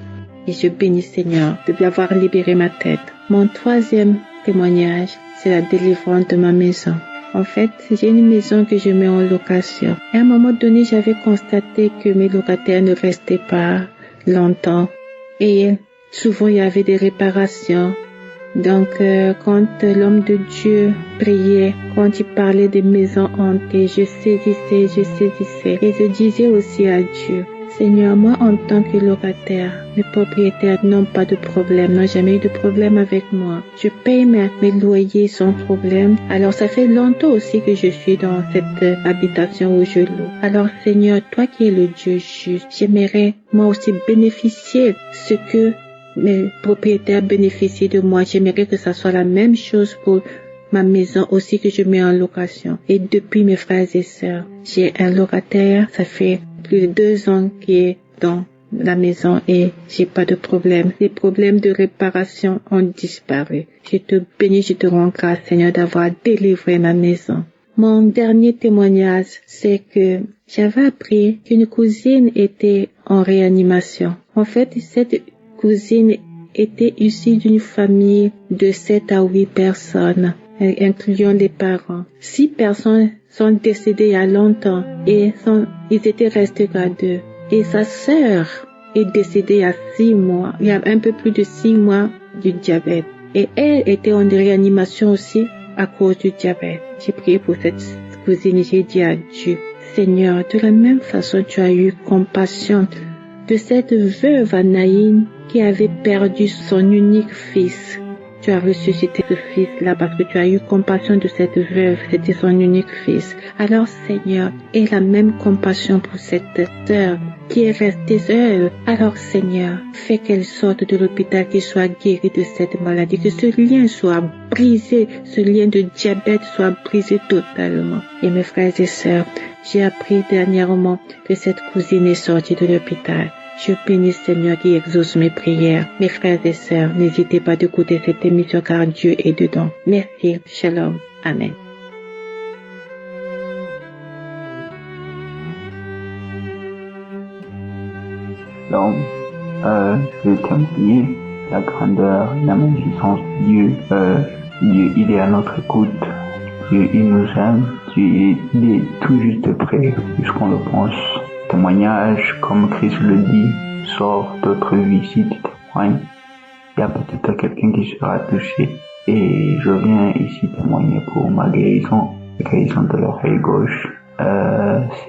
je bénis Seigneur d'avoir libéré ma tête. Mon troisième témoignage, c'est la délivrance de ma maison. En fait, j'ai une maison que je mets en location. Et à un moment donné, j'avais constaté que mes locataires ne restaient pas longtemps. Et souvent, il y avait des réparations. Donc, quand l'homme de Dieu priait, quand il parlait des maisons hantées, je saisissais. Et je disais aussi à Dieu, Seigneur, moi, en tant que locataire, mes propriétaires n'ont pas de problème, n'ont jamais eu de problème avec moi. Je paye mes loyers sans problème. Alors, ça fait longtemps aussi que je suis dans cette habitation où je loue. Alors, Seigneur, toi qui es le Dieu juste, j'aimerais moi aussi bénéficier ce que mes propriétaires bénéficient de moi. J'aimerais que ça soit la même chose pour ma maison aussi que je mets en location. Et depuis, mes frères et sœurs, j'ai un locataire, ça fait plus de 2 ans qu'il est dans la maison et j'ai pas de problème. Les problèmes de réparation ont disparu. Je te bénis, je te rends grâce, Seigneur, d'avoir délivré ma maison. Mon dernier témoignage, c'est que j'avais appris qu'une cousine était en réanimation. En fait, cette cousine était issue d'une famille de 7 à 8 personnes, incluant les parents. 6 personnes sont décédées il y a longtemps et ils étaient restés qu'à 2. Et sa sœur est décédée il y a 6 mois, il y a un peu plus de 6 mois du diabète. Et elle était en réanimation aussi à cause du diabète. J'ai prié pour cette cousine et j'ai dit à Dieu, Seigneur, de la même façon tu as eu compassion de cette veuve Anaïne qui avait perdu son unique fils. Tu as ressuscité ce fils-là parce que tu as eu compassion de cette veuve, c'était son unique fils. Alors Seigneur, aie la même compassion pour cette sœur qui est restée seule. Alors Seigneur, fais qu'elle sorte de l'hôpital, qu'elle soit guérie de cette maladie, que ce lien soit brisé, ce lien de diabète soit brisé totalement. Et mes frères et sœurs, j'ai appris dernièrement que cette cousine est sortie de l'hôpital. Je bénis Seigneur qui exauce mes prières. Mes frères et sœurs, n'hésitez pas d'écouter cette émission car Dieu est dedans. Merci. Shalom. Amen. Donc, je vais témoigner la grandeur, la magnificence de Dieu. Dieu, il est à notre écoute. Dieu, il nous aime. Dieu, il est tout juste prêt, puisqu'on le pense. Témoignage, comme Christ le dit, sort d'autres vies si tu témoignes. Il y a peut-être quelqu'un qui sera touché. Et je viens ici témoigner pour ma guérison, la guérison de l'oreille gauche.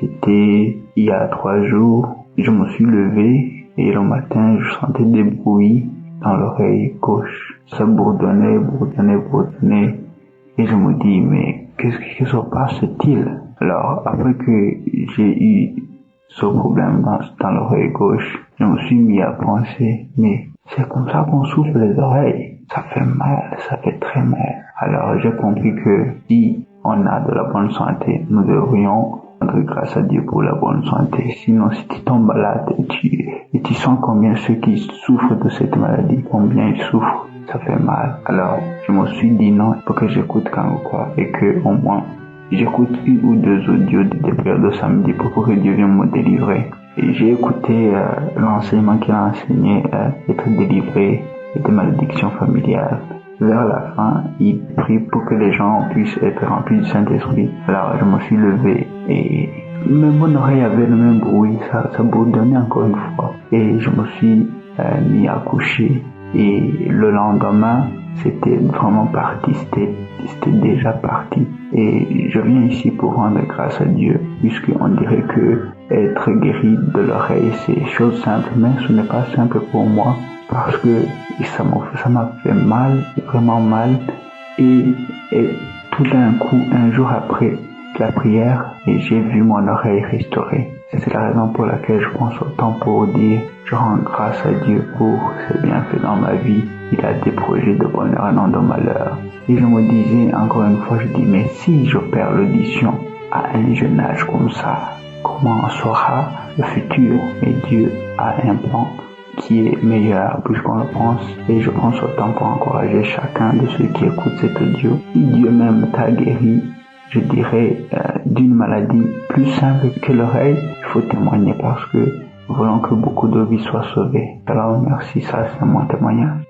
C'était il y a 3 jours. Je me suis levé et le matin, je sentais des bruits dans l'oreille gauche. Ça bourdonnait. Et je me dis, mais qu'est-ce qui se passe-t-il? Alors, après que j'ai eu ce problème dans l'oreille gauche, je me suis mis à penser, mais c'est comme ça qu'on souffle les oreilles. Ça fait mal, ça fait très mal. Alors j'ai compris que si on a de la bonne santé, nous devrions rendre grâce à Dieu pour la bonne santé. Sinon, si tu tombes malade et tu sens combien ceux qui souffrent de cette maladie, combien ils souffrent, ça fait mal. Alors je me suis dit non, il faut que j'écoute Kangoukwa et que au moins j'écoute 1 ou 2 audios des prières de samedi pour que Dieu vienne me délivrer. Et j'ai écouté l'enseignement qu'il a enseigné, être délivré des malédictions familiales. Vers la fin, il prie pour que les gens puissent être remplis du Saint-Esprit. Alors je me suis levé et même mon oreille avait le même bruit, ça bourdonnait encore une fois. Et je me suis mis à coucher. Et le lendemain, c'était vraiment parti, c'était déjà parti. Et je viens ici pour rendre grâce à Dieu, puisqu'on dirait que être guéri de l'oreille, c'est chose simple, mais ce n'est pas simple pour moi, parce que ça m'a fait mal, vraiment mal. Et tout d'un coup, un jour après la prière, et j'ai vu mon oreille restaurée. C'est la raison pour laquelle je pense autant pour dire, je rends grâce à Dieu pour ses bienfaits dans ma vie. Il a des projets de bonheur et non de malheur. Et je me disais, encore une fois, je dis, mais si je perds l'audition à un jeune âge comme ça, comment sera le futur? Et Dieu a un plan qui est meilleur puisqu'on le pense. Et je pense autant pour encourager chacun de ceux qui écoutent cet audio. Si Dieu même t'a guéri, je dirais, d'une maladie plus simple que l'oreille, il faut témoigner parce que voulons que beaucoup de vies soient sauvées. Alors merci, ça c'est mon témoignage.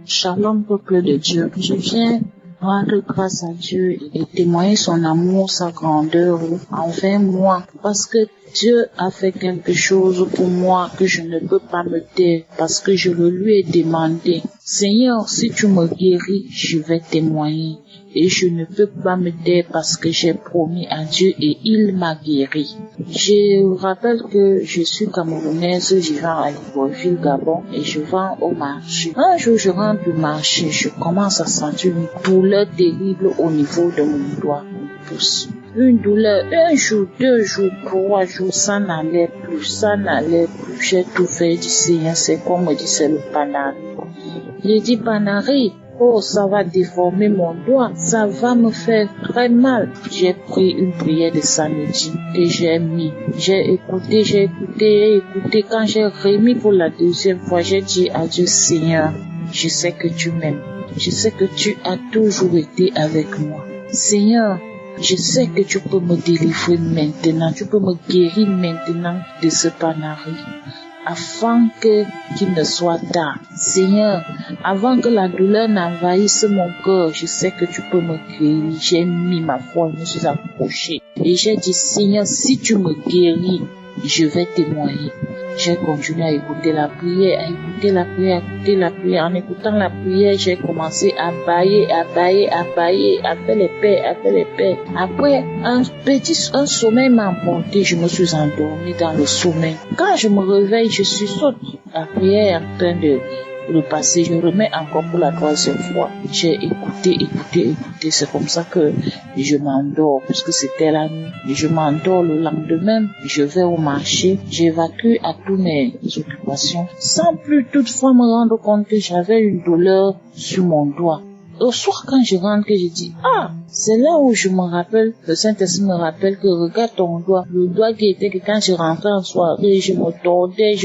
Shalom, peuple de Dieu. Je viens rendre grâce à Dieu et témoigner son amour, sa grandeur envers moi. Parce que Dieu a fait quelque chose pour moi que je ne peux pas me taire. Parce que je le lui ai demandé. Seigneur, si tu me guéris, je vais témoigner. Et je ne peux pas me taire parce que j'ai promis à Dieu et il m'a guéri. Je rappelle que je suis camerounaise vivant à Libreville, Gabon, et je vends au marché. Un jour, je rentre du marché, je commence à sentir une douleur terrible au niveau de mon doigt, mon pouce. Une douleur, 1 jour, 2 jours, 3 jours, ça n'allait plus. J'ai tout fait, je dis Seigneur, c'est quoi, me dit c'est le panari. J'ai dit panari. Oh, ça va déformer mon doigt, ça va me faire très mal. J'ai pris une prière de samedi que j'ai mis. J'ai écouté. Quand j'ai remis pour la deuxième fois, j'ai dit à Dieu, Seigneur, je sais que tu m'aimes. Je sais que tu as toujours été avec moi. Seigneur, je sais que tu peux me délivrer maintenant. Tu peux me guérir maintenant de ce panari. Afin qu'il ne soit tard. Seigneur, avant que la douleur n'envahisse mon cœur, je sais que tu peux me guérir. J'ai mis ma foi, je me suis accroché. Et j'ai dit, Seigneur, si tu me guéris, je vais témoigner. J'ai continué à écouter la prière. En écoutant la prière, j'ai commencé à bailler, à faire les paix. Après, un sommeil m'a emporté. Je me suis endormie dans le sommeil. Quand je me réveille, je suis saute. La prière est en train de repasser. Je remets encore pour la 3e fois. J'ai écouté. C'est comme ça que je m'endors, puisque c'était la nuit. Je m'endors le lendemain. Je vais au marché. J'évacue à tous mes occupations, sans plus toutefois me rendre compte que j'avais une douleur sur mon doigt. Au soir, quand je rentre, que je dis, c'est là où je me rappelle, le Saint-Esprit me rappelle que regarde ton doigt, le doigt qui était que quand je rentrais en soirée, je me tordais.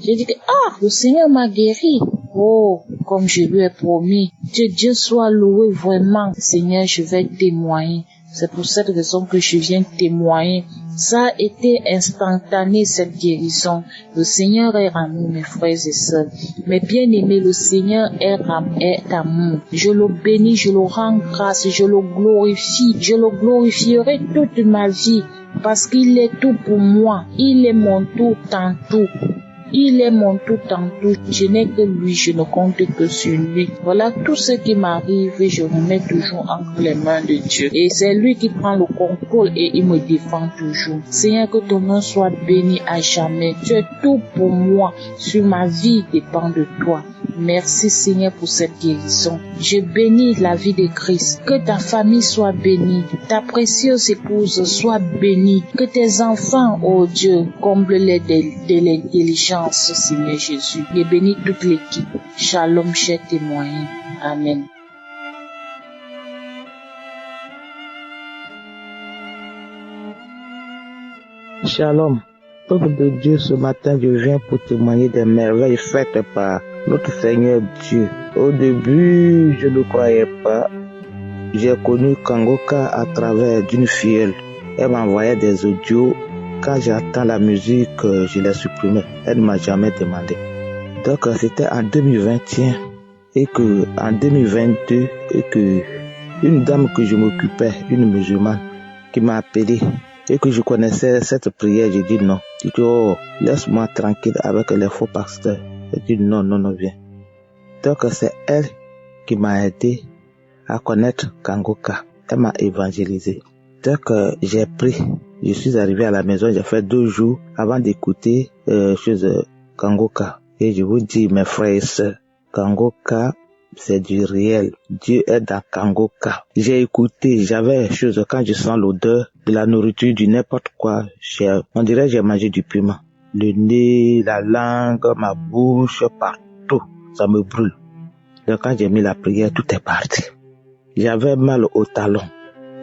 J'ai dit que, le Seigneur m'a guéri. Oh, comme je lui ai promis. Que Dieu soit loué vraiment. Seigneur, je vais témoigner. C'est pour cette raison que je viens témoigner. Ça a été instantané, cette guérison. Le Seigneur est amour, mes frères et sœurs. Mes bien-aimés, le Seigneur est amour. Je le bénis, je le rends grâce, je le glorifie. Je le glorifierai toute ma vie parce qu'il est tout pour moi. Il est mon tout en tout. Je n'ai que lui, je ne compte que sur lui. Voilà tout ce qui m'arrive, je me mets toujours entre les mains de Dieu. Et c'est lui qui prend le contrôle et il me défend toujours. Seigneur, que ton nom soit béni à jamais. Tu es tout pour moi. Sur ma vie dépend de toi. Merci Seigneur pour cette guérison. Je bénis la vie de Christ. Que ta famille soit bénie. Ta précieuse épouse soit bénie. Que tes enfants, oh Dieu, comble-les de l'intelligence, Seigneur Jésus. Et bénis toute l'équipe. Shalom, chers témoins. Amen. Shalom. Peuple de Dieu, ce matin, je viens pour témoigner des merveilles faites par notre Seigneur Dieu. Au début, je ne croyais pas. J'ai connu Kangoka à travers d'une filleule. Elle m'envoyait des audios. Quand j'entends la musique, je les supprimais. Elle ne m'a jamais demandé. Donc, c'était en 2021 et que, en 2022, et que une dame que je m'occupais, une musulmane, qui m'a appelé et que je connaissais cette prière, j'ai dit non. J'ai dit, laisse-moi tranquille avec les faux pasteurs. J'ai dit non, viens. Donc, c'est elle qui m'a aidé à connaître Kangoka. Elle m'a évangélisé. Donc, j'ai pris. Je suis arrivé à la maison, j'ai fait 2 jours avant d'écouter Kangoka. Et je vous dis, mes frères et sœurs, Kangoka, c'est du réel. Dieu est dans Kangoka. J'ai écouté, j'avais quand je sens l'odeur de la nourriture, du n'importe quoi, on dirait que j'ai mangé du piment. Le nez, la langue, ma bouche, partout, ça me brûle. Donc quand j'ai mis la prière, tout est parti. J'avais mal au talon.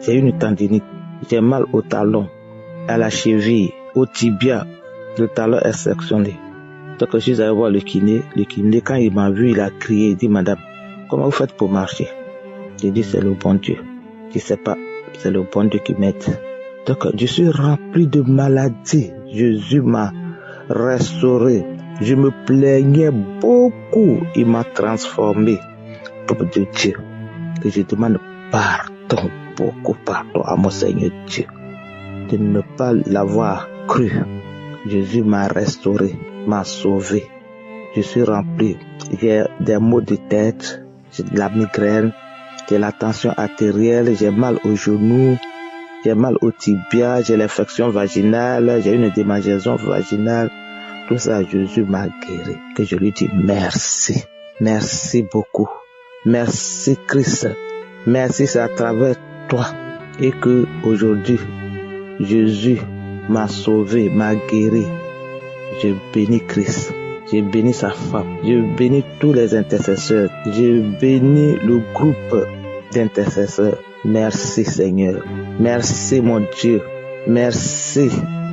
J'ai une tendinite. J'ai mal au talon, à la cheville, au tibia. Le talon est sectionné. Donc je suis allé voir le kiné. Le kiné, quand il m'a vu, il a crié, il dit, madame, comment vous faites pour marcher? J'ai dit, c'est le bon Dieu. Je sais pas, c'est le bon Dieu qui m'aide. Donc, je suis rempli de maladies. Jésus m'a restauré. Je me plaignais beaucoup. Il m'a transformé. Peuple de Dieu, que je demande pardon, beaucoup pardon à mon Seigneur Dieu, de ne pas l'avoir cru. Jésus m'a restauré, m'a sauvé. Je suis rempli. J'ai des maux de tête, j'ai de la migraine, j'ai la tension artérielle, j'ai mal aux genoux, j'ai mal au tibia, j'ai l'infection vaginale, j'ai une démangeaison vaginale. Tout ça, Jésus m'a guéri. Que je lui dis merci. Merci beaucoup. Merci Christ. Merci, c'est à travers toi. Et que aujourd'hui, Jésus m'a sauvé, m'a guéri. Je bénis Christ. Je bénis sa femme. Je bénis tous les intercesseurs. Je bénis le groupe d'intercesseurs. Merci Seigneur. Merci mon Dieu. Merci.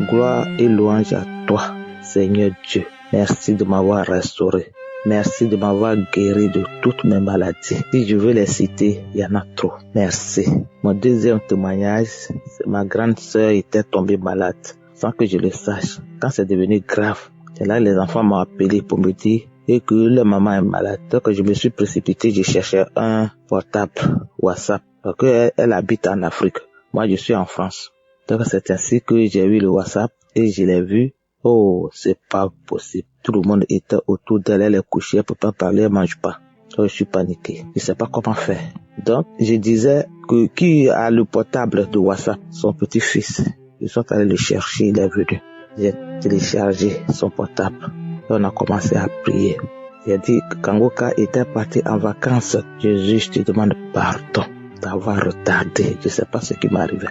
Gloire et louange à toi, Seigneur Dieu. Merci de m'avoir restauré. Merci de m'avoir guéri de toutes mes maladies. Si je veux les citer, il y en a trop. Merci. Mon deuxième témoignage, c'est ma grande sœur était tombée malade, sans que je le sache. Quand c'est devenu grave, c'est là que les enfants m'ont appelé pour me dire que leur maman est malade. Donc je me suis précipité, je cherchais un portable WhatsApp. Parce qu'elle habite en Afrique. Moi, je suis en France. Donc c'est ainsi que j'ai eu le WhatsApp et je l'ai vu. Oh, c'est pas possible. Tout le monde était autour d'elle, elle est couchée, elle peut pas parler, elle mange pas. Donc, je suis paniqué. Je sais pas comment faire. Donc, je disais que qui a le portable de WhatsApp? Son petit-fils. Ils sont allés le chercher, il est venu. J'ai téléchargé son portable. Et on a commencé à prier. J'ai dit que Kangoka était parti en vacances. Jésus, je te demande pardon d'avoir retardé. Je sais pas ce qui m'est arrivé.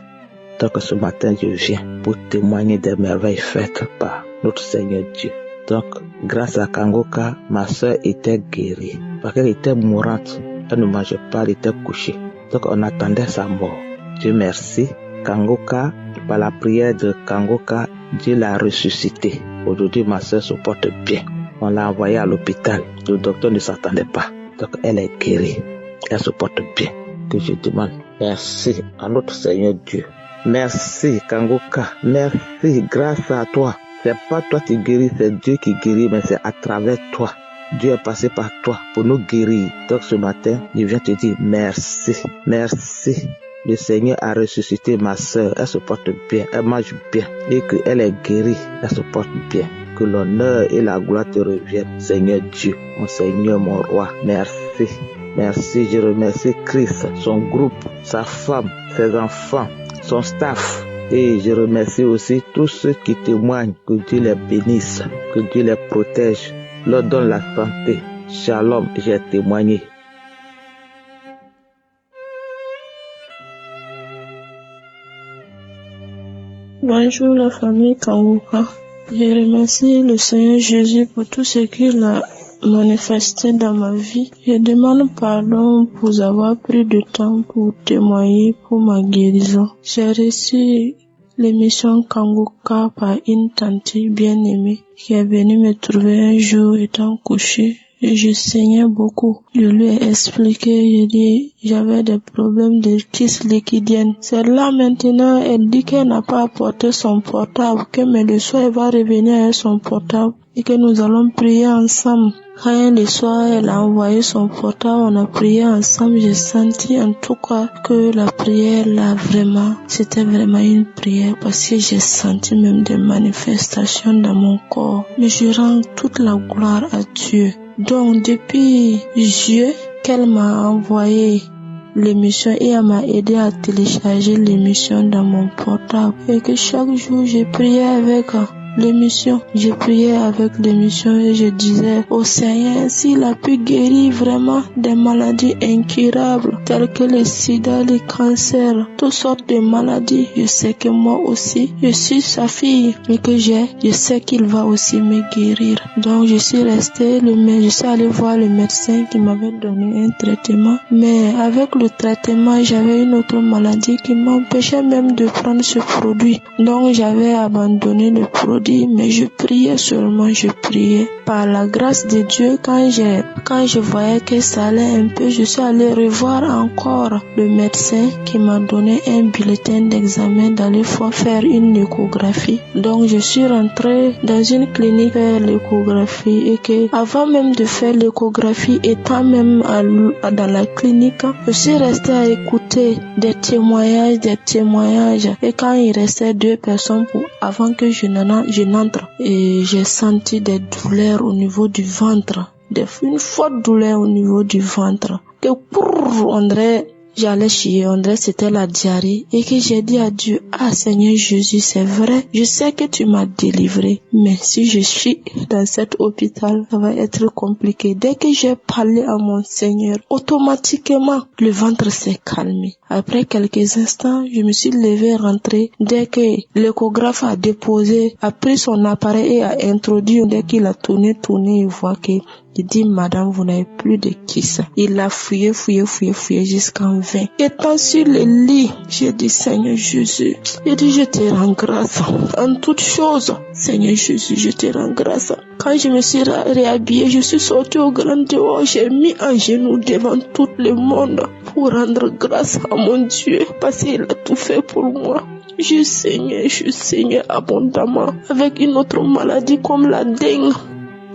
Donc ce matin, je viens pour témoigner des merveilles faites par notre Seigneur Dieu. Donc, grâce à Kangoka, ma soeur était guérie. Parce qu'elle était mourante. Elle ne mangeait pas, elle était couchée. Donc on attendait sa mort. Dieu merci. Kangoka, par la prière de Kangoka, Dieu l'a ressuscité. Aujourd'hui, ma soeur se porte bien. On l'a envoyée à l'hôpital. Le docteur ne s'attendait pas. Donc elle est guérie. Elle se porte bien. Que je demande merci à notre Seigneur Dieu. Merci Kangoka, merci, grâce à toi. C'est pas toi qui guéris, c'est Dieu qui guérit, mais c'est à travers toi. Dieu est passé par toi pour nous guérir. Donc ce matin, je viens te dire merci, merci. Le Seigneur a ressuscité ma sœur, elle se porte bien, elle mange bien et qu'elle est guérie, elle se porte bien. Que l'honneur et la gloire te reviennent, Seigneur Dieu, mon Seigneur, mon roi, merci. Merci, je remercie Christ, son groupe, sa femme, ses enfants, son staff. Et je remercie aussi tous ceux qui témoignent. Que Dieu les bénisse, que Dieu les protège, leur donne la santé. Shalom, j'ai témoigné. Bonjour la famille Kangoka. Je remercie le Seigneur Jésus pour tout ce qu'il a manifesté dans ma vie. Je demande pardon pour avoir pris du temps pour témoigner pour ma guérison. J'ai reçu l'émission Kangoka par une tante bien-aimée qui est venue me trouver un jour étant couchée. Et je saignais beaucoup. Je lui ai expliqué, j'ai dit, j'avais des problèmes de kyste liquidienne. C'est là maintenant, elle dit qu'elle n'a pas apporté son portable, que mais le soir elle va revenir avec son portable et que nous allons prier ensemble. Quand le soir elle a envoyé son portable, on a prié ensemble. J'ai senti en tout cas que la prière là vraiment, c'était vraiment une prière parce que j'ai senti même des manifestations dans mon corps. Mais je rends toute la gloire à Dieu. Donc depuis juillet qu'elle m'a envoyé l'émission et elle m'a aidé à télécharger l'émission dans mon portable et que chaque jour j'ai prié avec l'émission. J'ai prié avec l'émission et je disais au Seigneur, s'il a pu guérir vraiment des maladies incurables telles que le sida, le cancer, toutes sortes de maladies, je sais que moi aussi, je suis sa fille et que je sais qu'il va aussi me guérir. Donc je suis allée voir le médecin qui m'avait donné un traitement, mais avec le traitement, j'avais une autre maladie qui m'empêchait même de prendre ce produit. Donc j'avais abandonné le produit. dire, mais je priais seulement, je priais. Par la grâce de Dieu, quand je voyais que ça allait un peu, je suis allée revoir encore le médecin qui m'a donné un bulletin d'examen d'aller faire une échographie. Donc je suis rentrée dans une clinique faire l'échographie et que avant même de faire l'échographie, étant même dans la clinique, je suis restée à écouter des témoignages et quand il restait 2 personnes avant que je n'entre, et j'ai senti des douleurs au niveau du ventre, une forte douleur au niveau du ventre, que on dirait j'allais chier, on dirait c'était la diarrhée, et que j'ai dit à Dieu, Seigneur Jésus, c'est vrai, je sais que tu m'as délivré, mais si je suis dans cet hôpital, ça va être compliqué. Dès que j'ai parlé à mon Seigneur, automatiquement, le ventre s'est calmé. Après quelques instants, je me suis levée, rentrée. Dès que l'échographe a pris son appareil et a introduit, dès qu'il a tourné, il voit que il dit, madame, vous n'avez plus de kiss. Il a fouillé jusqu'en 20. Étant sur le lit, j'ai dit, Seigneur Jésus, j'ai dit, je te rends grâce en toutes choses. Seigneur Jésus, je te rends grâce. Quand je me suis réhabillée, je suis sortie au grand dehors, j'ai mis un genou devant tout le monde pour rendre grâce à mon Dieu, parce qu'il a tout fait pour moi. Je saignais abondamment avec une autre maladie comme la dengue.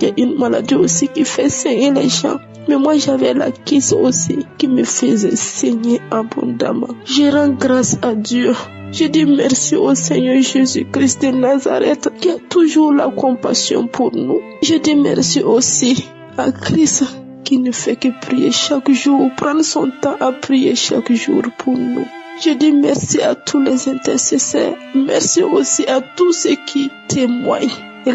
Il y a une maladie aussi qui fait saigner les gens. Mais moi, j'avais la kyste aussi qui me faisait saigner abondamment. Je rends grâce à Dieu. Je dis merci au Seigneur Jésus-Christ de Nazareth qui a toujours la compassion pour nous. Je dis merci aussi à Christ qui ne fait que prier chaque jour, prendre son temps à prier chaque jour pour nous. Je dis merci à tous les intercesseurs. Merci aussi à tous ceux qui témoignent. Et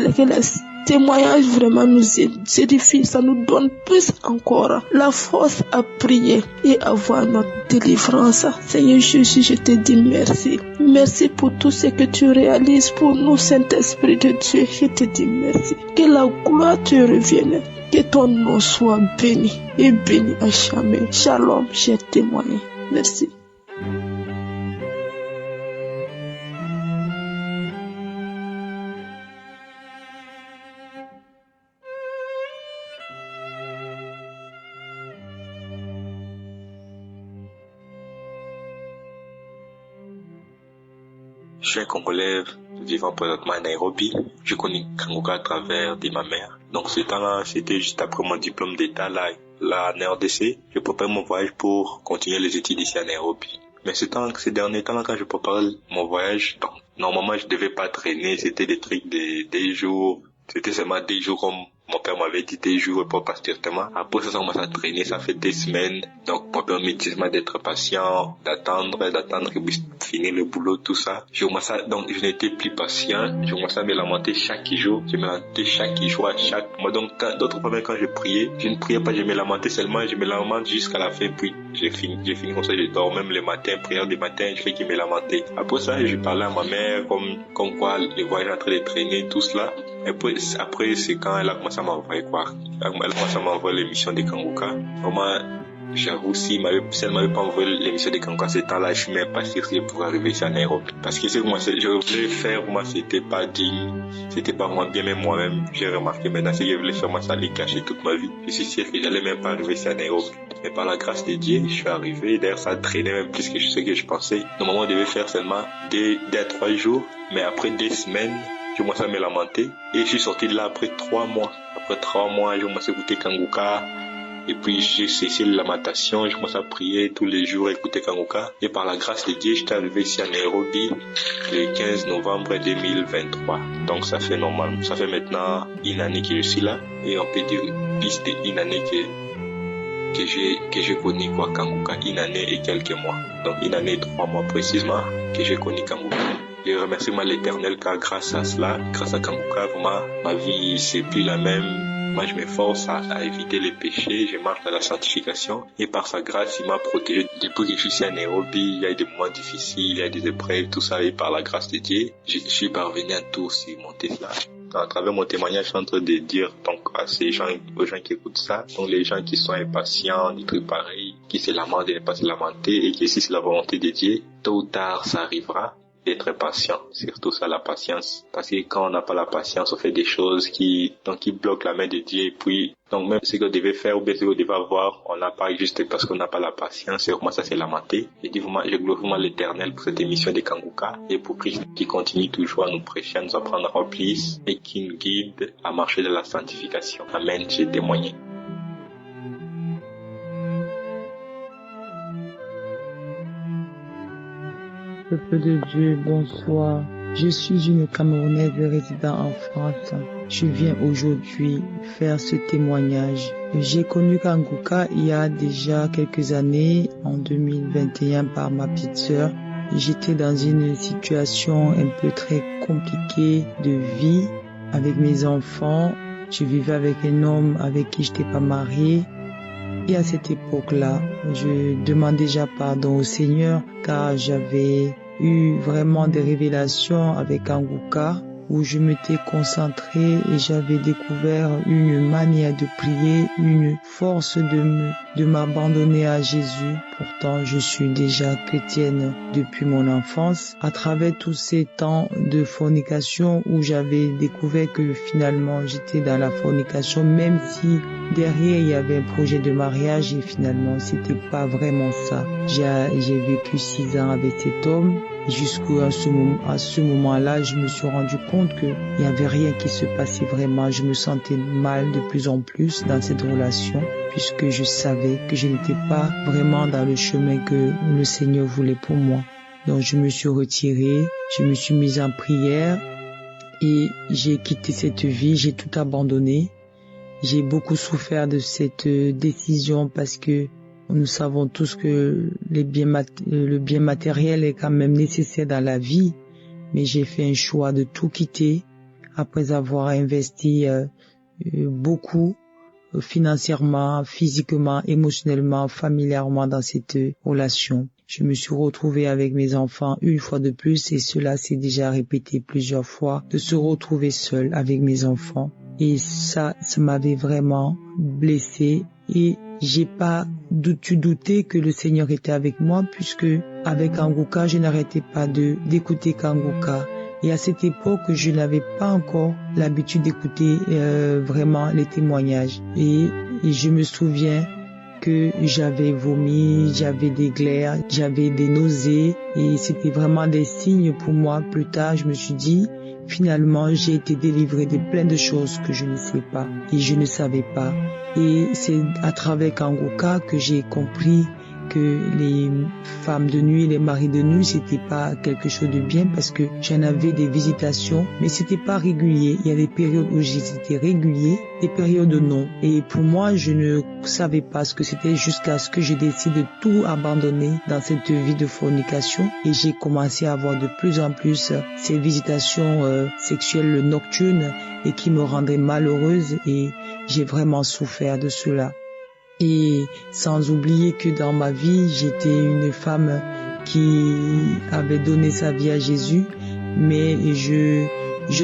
témoignage vraiment nous édifie, ça nous donne plus encore la force à prier et à voir notre délivrance. Seigneur Jésus, je te dis merci. Merci pour tout ce que tu réalises pour nous, Saint-Esprit de Dieu. Je te dis merci. Que la gloire te revienne. Que ton nom soit béni et béni à jamais. Shalom, j'ai témoigné. Merci. Je suis un Congolais vivant présentement à Nairobi. Je connais Kangoka à travers ma mère. Donc ce temps-là, c'était juste après mon diplôme d'état là en RDC. Je préparais mon voyage pour continuer les études ici à Nairobi. Mais ces derniers temps-là, quand je préparais mon voyage, donc, normalement je devais pas traîner, c'était des trucs des jours. C'était seulement des jours comme mon père m'avait dit, des jours pour passer directement. Après ça commence à traîner, ça fait des semaines. Donc mon père me dit d'être patient, d'attendre qu'il puisse finir le boulot, tout ça. Donc je n'étais plus patient. Je commençais à me lamenter chaque jour. Je me lamentais chaque jour, à chaque mois. Donc d'autres fois quand je priais, je ne priais pas, je me lamentais seulement, je me lamente jusqu'à la fin, puis j'ai fini comme ça, je dors même le matin, prière du matin, je fais qu'il me lamentait. Après ça, je parlais à ma mère comme quoi le voyage est en train de traîner, tout cela. Et puis, après, c'est quand elle a commencé à m'envoyer quoi. Elle a commencé à m'envoyer l'émission de Kangoka. Vraiment, j'avoue, si elle m'avait pas envoyé l'émission de Kangoka, ce temps-là, je suis même pas sûr pour arriver ici à Nairobi. Parce que c'est que moi, je voulais faire, moi, c'était pas digne. C'était pas vraiment bien, même moi-même, j'ai remarqué maintenant, si je voulais faire, moi, ça allait cacher toute ma vie. Je suis sûr que j'allais même pas arriver ici à Nairobi. Mais par la grâce de Dieu, je suis arrivé. D'ailleurs, ça traînait même plus que ce que je pensais. Normalement, on devait faire seulement 2 à 3 jours. Mais après 2 semaines, je commençais à me lamenter et je suis sorti de là après 3 mois. Après 3 mois, je commençais à écouter Kangoka et puis j'ai cessé la lamentation, je commençais à prier tous les jours, à écouter Kangoka et par la grâce de Dieu, j'étais arrivé ici à Nairobi le 15 novembre 2023. Donc ça fait maintenant 1 année que je suis là et on peut dire plus d'1 année que j'ai connu Kangoka, 1 année et quelques mois. Donc 1 année et 3 mois précisément que j'ai connu Kangoka. Je remercie l'Éternel car grâce à cela, grâce à Kangoka, vraiment, ma vie c'est plus la même. Moi je m'efforce à éviter les péchés, je marche dans la sanctification et par sa grâce il m'a protégé. Depuis que je suis ici à Nairobi, il y a des moments difficiles, il y a des épreuves, tout ça et par la grâce de Dieu, je suis parvenu à tout surmonter cela. À travers mon témoignage, je suis en train de dire donc à aux gens qui écoutent ça, donc les gens qui sont impatients, des trucs pareils, qui se lamentent de ne pas se lamenter et que si c'est la volonté de Dieu, tôt ou tard ça arrivera. d'être patient. Surtout ça, la patience. Parce que quand on n'a pas la patience, on fait des choses qui bloquent la main de Dieu. Et puis, donc même ce qu'on devait faire ou bien ce qu'on devait avoir, on n'a pas juste parce qu'on n'a pas la patience. Et moi, ça c'est lamenté. Je dis vraiment, je glorifie vraiment l'Éternel pour cette émission de Kanguka et pour Christ qui continue toujours à nous prêcher, à nous apprendre en plus et qui nous guide à marcher dans la sanctification. Amen. J'ai témoigné. Peuple de Dieu, bonsoir. Je suis une Camerounaise résidant en France. Je viens aujourd'hui faire ce témoignage. J'ai connu Kanguka il y a déjà quelques années, en 2021, par ma petite sœur. J'étais dans une situation un peu très compliquée de vie avec mes enfants. Je vivais avec un homme avec qui je n'étais pas mariée. Et à cette époque-là, je demandais déjà pardon au Seigneur car j'avais eu vraiment des révélations avec Kanguka où je m'étais concentrée et j'avais découvert une manière de prier, une force de m'abandonner à Jésus. Pourtant, je suis déjà chrétienne depuis mon enfance. À travers tous ces temps de fornication où j'avais découvert que finalement j'étais dans la fornication, même si derrière il y avait un projet de mariage et finalement c'était pas vraiment ça. J'ai vécu 6 ans avec cet homme. Jusqu'à ce moment-là, je me suis rendu compte qu'il n'y avait rien qui se passait vraiment. Je me sentais mal de plus en plus dans cette relation, puisque je savais que je n'étais pas vraiment dans le chemin que le Seigneur voulait pour moi. Donc je me suis retirée, je me suis mise en prière et j'ai quitté cette vie, j'ai tout abandonné. J'ai beaucoup souffert de cette décision parce que nous savons tous que le bien matériel est quand même nécessaire dans la vie, mais j'ai fait un choix de tout quitter après avoir investi beaucoup financièrement, physiquement, émotionnellement, familièrement dans cette relation. Je me suis retrouvée avec mes enfants une fois de plus et cela s'est déjà répété plusieurs fois, de se retrouver seule avec mes enfants. Et ça m'avait vraiment blessée et j'ai pas douté que le Seigneur était avec moi puisque avec Kanguka, je n'arrêtais pas d'écouter Kanguka. Et à cette époque, je n'avais pas encore l'habitude d'écouter vraiment les témoignages. Et je me souviens que j'avais vomi, j'avais des glaires, j'avais des nausées et c'était vraiment des signes pour moi. Plus tard, je me suis dit, finalement, j'ai été délivrée de plein de choses que je ne sais pas et je ne savais pas. Et c'est à travers Kanguka que j'ai compris que les femmes de nuit, les maris de nuit, c'était pas quelque chose de bien parce que j'en avais des visitations, mais c'était pas régulier. Il y a des périodes où j'étais régulier, des périodes non. Et pour moi, je ne savais pas ce que c'était jusqu'à ce que j'ai décidé de tout abandonner dans cette vie de fornication et j'ai commencé à avoir de plus en plus ces visitations sexuelles nocturnes et qui me rendaient malheureuse et j'ai vraiment souffert de cela. Et sans oublier que dans ma vie, j'étais une femme qui avait donné sa vie à Jésus, mais je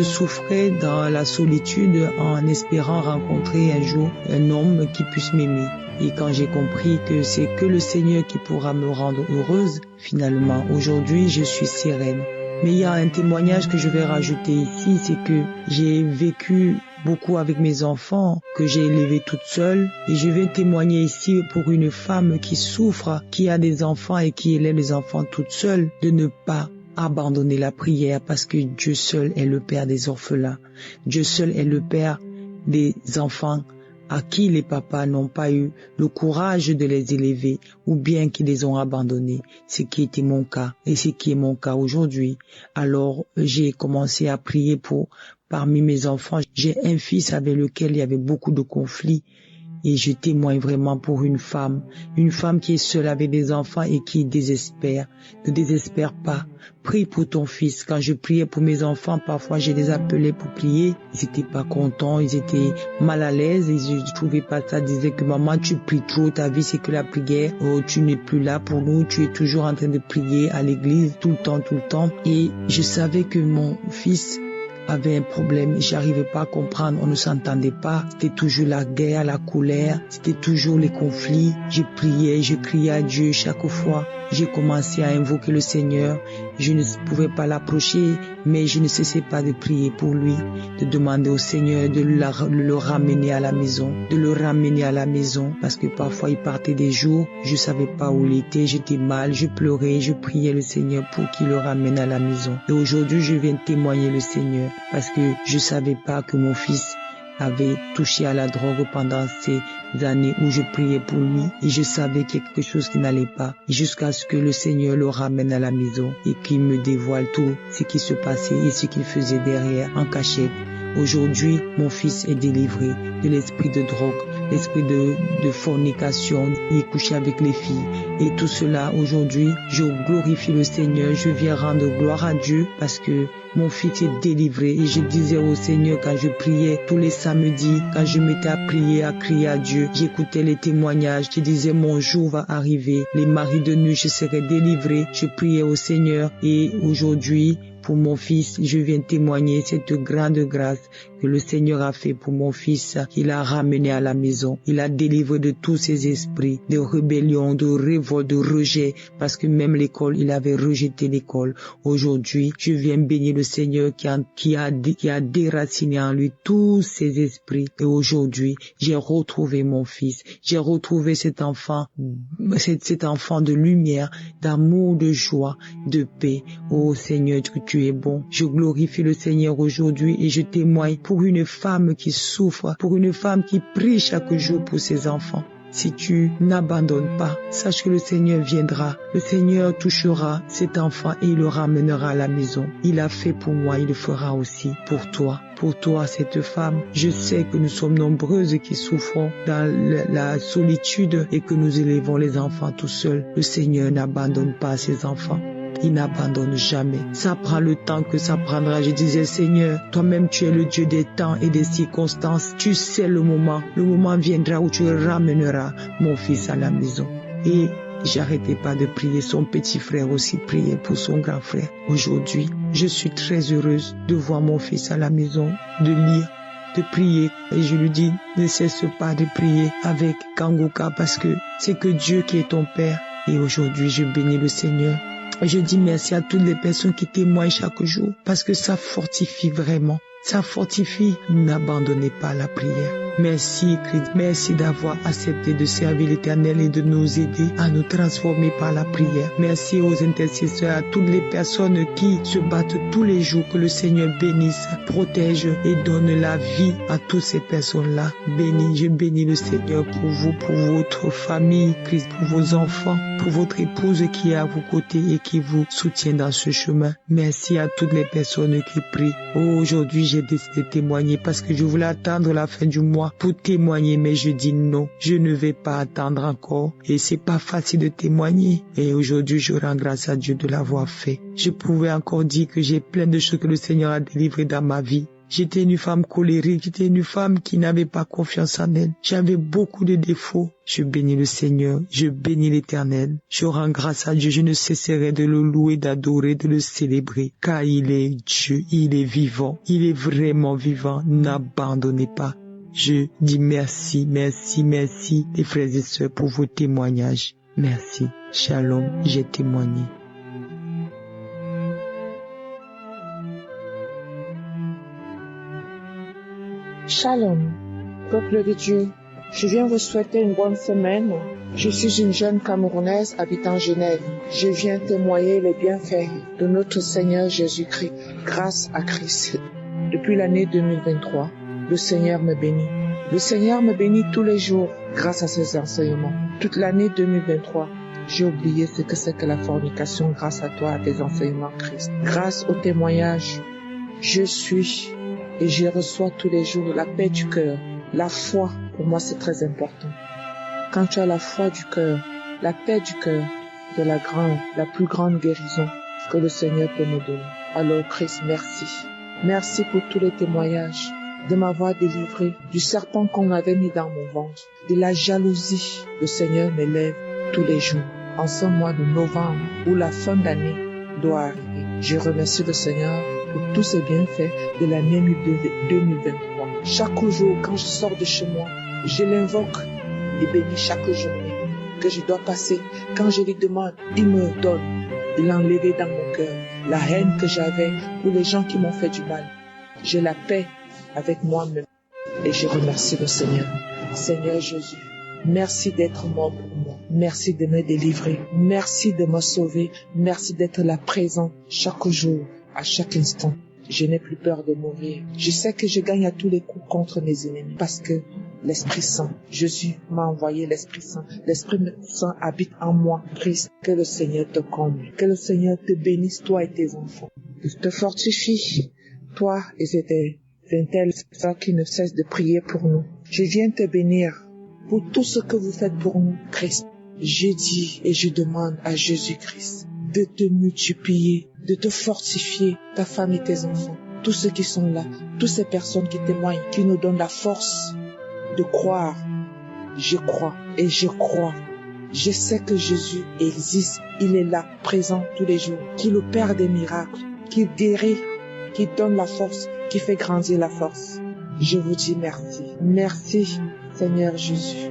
souffrais dans la solitude en espérant rencontrer un jour un homme qui puisse m'aimer. Et quand j'ai compris que c'est que le Seigneur qui pourra me rendre heureuse, finalement, aujourd'hui, je suis sereine. Mais il y a un témoignage que je vais rajouter ici, c'est que j'ai vécu beaucoup avec mes enfants, que j'ai élevés toute seule. Et je vais témoigner ici pour une femme qui souffre, qui a des enfants et qui élève les enfants toute seule, de ne pas abandonner la prière parce que Dieu seul est le Père des orphelins. Dieu seul est le Père des enfants à qui les papas n'ont pas eu le courage de les élever ou bien qui les ont abandonnés, ce qui était mon cas et ce qui est mon cas aujourd'hui. Alors j'ai commencé à prier parmi mes enfants. J'ai un fils avec lequel il y avait beaucoup de conflits et je témoigne vraiment pour une femme qui est seule avec des enfants et qui désespère. Ne désespère pas. Prie pour ton fils. Quand je priais pour mes enfants, parfois je les appelais pour prier. Ils étaient pas contents, ils étaient mal à l'aise, ils ne trouvaient pas ça. Ils disaient que maman, tu pries trop, ta vie c'est que la prière. Oh, tu n'es plus là pour nous, tu es toujours en train de prier à l'église tout le temps. Et je savais que mon fils avait un problème, j'arrivais pas à comprendre, on ne s'entendait pas, c'était toujours la guerre, la colère, c'était toujours les conflits. Je criais à Dieu chaque fois. J'ai commencé à invoquer le Seigneur Je ne pouvais pas l'approcher, mais je ne cessais pas de prier pour lui, de demander au Seigneur de le ramener à la maison, parce que parfois il partait des jours, je savais pas où il était, j'étais mal, je pleurais, je priais le Seigneur pour qu'il le ramène à la maison. Et aujourd'hui, je viens témoigner le Seigneur parce que je savais pas que mon fils avait touché à la drogue pendant ces années où je priais pour lui et je savais qu'il y a quelque chose qui n'allait pas jusqu'à ce que le Seigneur le ramène à la maison et qu'il me dévoile tout ce qui se passait et ce qu'il faisait derrière en cachette. Aujourd'hui, mon fils est délivré de l'esprit de drogue, l'esprit de fornication, il couchait avec les filles. Et tout cela, aujourd'hui, je glorifie le Seigneur, je viens rendre gloire à Dieu parce que mon fils est délivré. Et je disais au Seigneur quand je priais tous les samedis, quand je m'étais à prier, à crier à Dieu, j'écoutais les témoignages, je disais mon jour va arriver, les maris de nuit, je serai délivré. Je priais au Seigneur et aujourd'hui, pour mon fils, je viens témoigner cette grande grâce que le Seigneur a fait pour mon fils, qu'il a ramené à la maison. Il a délivré de tous ses esprits, de rébellion, de révolte, de rejet, parce que même l'école, il avait rejeté l'école. Aujourd'hui, je viens bénir le Seigneur qui a déraciné en lui tous ses esprits. Et aujourd'hui, j'ai retrouvé mon fils. J'ai retrouvé cet enfant de lumière, d'amour, de joie, de paix. Oh Seigneur, que tu es bon. Je glorifie le Seigneur aujourd'hui et je témoigne pour une femme qui souffre, pour une femme qui prie chaque jour pour ses enfants. Si tu n'abandonnes pas, sache que le Seigneur viendra. Le Seigneur touchera cet enfant et il le ramènera à la maison. Il a fait pour moi, il le fera aussi pour toi. Pour toi, cette femme, je sais que nous sommes nombreuses qui souffrons dans la solitude et que nous élevons les enfants tout seuls. Le Seigneur n'abandonne pas ses enfants. Il n'abandonne jamais. Ça prend le temps que ça prendra. Je disais, Seigneur, toi-même tu es le Dieu des temps et des circonstances. Tu sais le moment. Le moment viendra où tu ramèneras mon fils à la maison. Et j'arrêtais pas de prier. Son petit frère aussi priait pour son grand frère. Aujourd'hui, je suis très heureuse de voir mon fils à la maison, de lire, de prier. Et je lui dis, ne cesse pas de prier avec Kanguka parce que c'est que Dieu qui est ton Père. Et aujourd'hui, je bénis le Seigneur. Je dis merci à toutes les personnes qui témoignent chaque jour parce que ça fortifie vraiment. Ça fortifie. N'abandonnez pas la prière. Merci Christ, merci d'avoir accepté de servir l'Éternel et de nous aider à nous transformer par la prière. Merci aux intercesseurs, à toutes les personnes qui se battent tous les jours. Que le Seigneur bénisse, protège et donne la vie à toutes ces personnes-là. Je bénis le Seigneur pour vous, pour votre famille, Christ, pour vos enfants, pour votre épouse qui est à vos côtés et qui vous soutient dans ce chemin. Merci à toutes les personnes qui prient. Aujourd'hui, j'ai décidé de témoigner parce que je voulais attendre la fin du mois pour témoigner, mais je dis non, je ne vais pas attendre encore et c'est pas facile de témoigner. Et aujourd'hui, je rends grâce à Dieu de l'avoir fait. Je pouvais encore dire que j'ai plein de choses que le Seigneur a délivrées dans ma vie. J'étais une femme colérique, j'étais une femme qui n'avait pas confiance en elle. J'avais beaucoup de défauts. Je bénis le Seigneur, je bénis l'Éternel. Je rends grâce à Dieu, je ne cesserai de le louer, d'adorer, de le célébrer. Car il est Dieu, il est vivant, il est vraiment vivant. N'abandonnez pas. Je dis merci, merci, merci les frères et sœurs pour vos témoignages. Merci. Shalom, j'ai témoigné. Shalom, peuple de Dieu, je viens vous souhaiter une bonne semaine. Je suis une jeune Camerounaise habitant Genève. Je viens témoigner les bienfaits de notre Seigneur Jésus-Christ grâce à Christ. Depuis l'année 2023, le Seigneur me bénit. Le Seigneur me bénit tous les jours grâce à ses enseignements. Toute l'année 2023, j'ai oublié ce que c'est que la fornication grâce à toi, à tes enseignements, Christ. Grâce au témoignage, je suis et je reçois tous les jours la paix du cœur. La foi, pour moi, c'est très important. Quand tu as la foi du cœur, la paix du cœur, c'est la plus grande guérison que le Seigneur peut me donner. Alors, Christ, merci. Merci pour tous les témoignages, de m'avoir délivré du serpent qu'on avait mis dans mon ventre, de la jalousie. Le Seigneur m'élève tous les jours. En ce mois de novembre, où la fin d'année doit arriver, je remercie le Seigneur pour tous ses bienfaits de l'année 2023. Chaque jour, quand je sors de chez moi, je l'invoque et bénis chaque journée que je dois passer. Quand je lui demande, il me donne. de l'enlever dans mon cœur. La haine que j'avais pour les gens qui m'ont fait du mal. J'ai la paix avec moi-même. Et je remercie le Seigneur. Seigneur Jésus, merci d'être mort pour moi. Merci de me délivrer. Merci de me sauver. Merci d'être là présent chaque jour, à chaque instant. Je n'ai plus peur de mourir. Je sais que je gagne à tous les coups contre mes ennemis parce que l'Esprit Saint, Jésus m'a envoyé l'Esprit Saint. L'Esprit Saint habite en moi. Christ, que le Seigneur te comble. Que le Seigneur te bénisse, toi et tes enfants. Te fortifie, toi et tes interlocuteurs qui ne cessent de prier pour nous. Je viens te bénir pour tout ce que vous faites pour nous, Christ. Je dis et je demande à Jésus-Christ de te multiplier, de te fortifier, ta femme et tes enfants, tous ceux qui sont là, toutes ces personnes qui témoignent, qui nous donnent la force de croire. Je crois et je crois. Je sais que Jésus existe, il est là, présent tous les jours, qu'il opère des miracles, qu'il guérit, qu'il donne la force, qui fait grandir la force. Je vous dis merci. Merci, Seigneur Jésus.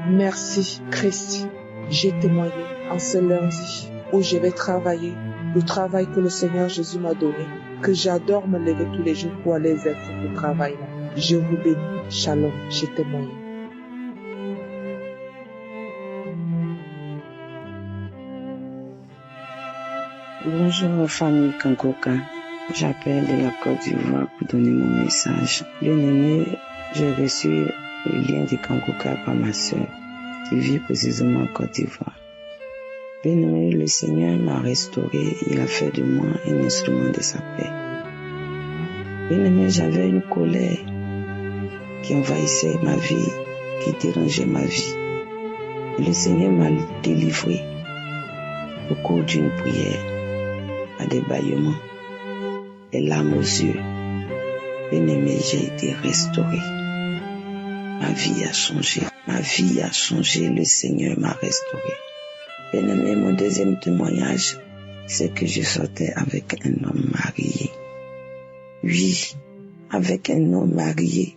Merci, Christ. J'ai témoigné en ce lundi où je vais travailler, le travail que le Seigneur Jésus m'a donné, que j'adore me lever tous les jours pour aller exercer ce travail-là. Je vous bénis. Shalom, j'ai témoigné. Bonjour famille Kangoka, j'appelle de la Côte d'Ivoire pour donner mon message. Bien aimé, j'ai reçu le lien de Kangoka par ma soeur qui vit précisément en Côte d'Ivoire. Bien aimé, le Seigneur m'a restauré, il a fait de moi un instrument de sa paix. Bien aimé, j'avais une colère qui envahissait ma vie, qui dérangeait ma vie. Et le Seigneur m'a délivré au cours d'une prière, à des bâillements, des larmes aux yeux. Bien aimé, j'ai été restauré. Ma vie a changé. Ma vie a changé. Le Seigneur m'a restauré. Bien aimé, mon deuxième témoignage, c'est que je sortais avec un homme marié. Oui, avec un homme marié.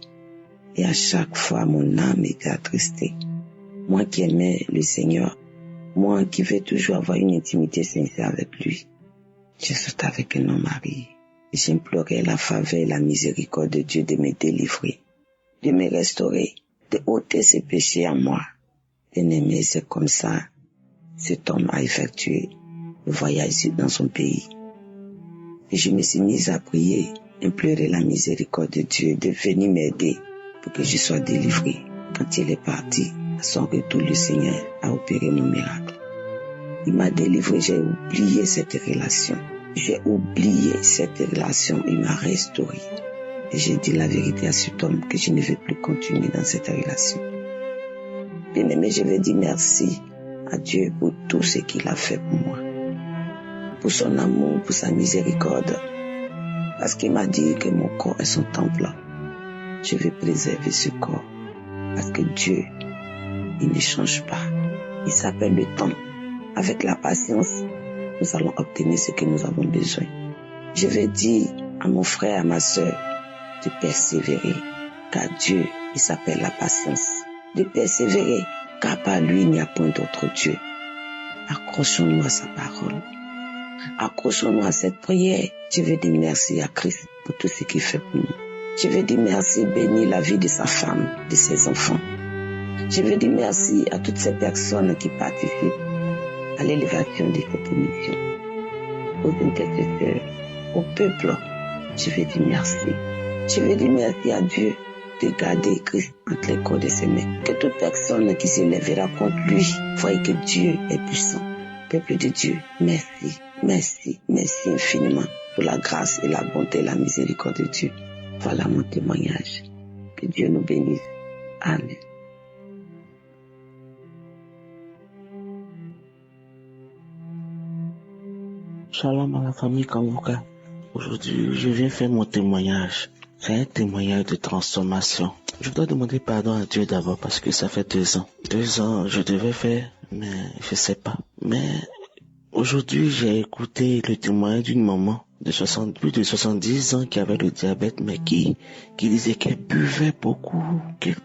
Et à chaque fois, mon âme était attristée. Moi qui aimais le Seigneur, moi qui veux toujours avoir une intimité sincère avec lui, je sortais avec un homme marié. J'implorais la faveur et la miséricorde de Dieu de me délivrer, de me restaurer, de ôter ses péchés à moi. Bien-aimé, c'est comme ça, cet homme a effectué le voyage dans son pays. Et je me suis mise à prier, implorer la miséricorde de Dieu de venir m'aider pour que je sois délivré. Quand il est parti, à son retour, le Seigneur a opéré mon miracle. Il m'a délivré, j'ai oublié cette relation. J'ai oublié cette relation, il m'a restauré. Et j'ai dit la vérité à cet homme que je ne veux plus continuer dans cette relation. Bien aimé, je veux dire merci à Dieu pour tout ce qu'il a fait pour moi. Pour son amour, pour sa miséricorde. Parce qu'il m'a dit que mon corps est son temple. Je veux préserver ce corps. Parce que Dieu, il ne change pas. Il s'appelle le temps. Avec la patience, nous allons obtenir ce que nous avons besoin. Je veux dire à mon frère, à ma soeur, de persévérer, car Dieu, il s'appelle la patience. De persévérer, car par lui, il n'y a point d'autre Dieu. Accrochons-nous à sa parole. Accrochons-nous à cette prière. Je veux dire merci à Christ pour tout ce qu'il fait pour nous. Je veux dire merci, bénir la vie de sa femme, de ses enfants. Je veux dire merci à toutes ces personnes qui participent à l'élévation de cette émission, aux intercesseurs, au peuple. Je veux dire merci. Je veux dire merci à Dieu de garder Christ entre les corps de ses mains. Que toute personne qui s'élèvera contre lui voie que Dieu est puissant. Peuple de Dieu, merci, merci, merci infiniment pour la grâce et la bonté et la miséricorde de Dieu. Voilà mon témoignage. Que Dieu nous bénisse. Amen. Shalom à la famille Kangoka. Aujourd'hui, je viens faire mon témoignage. C'est un témoignage de transformation. Je dois demander pardon à Dieu d'abord parce que ça fait 2 ans. 2 ans, je devais faire, mais je sais pas. Mais aujourd'hui, j'ai écouté le témoignage d'une maman de plus de 70 ans qui avait le diabète, mais qui disait qu'elle buvait beaucoup, qu'elle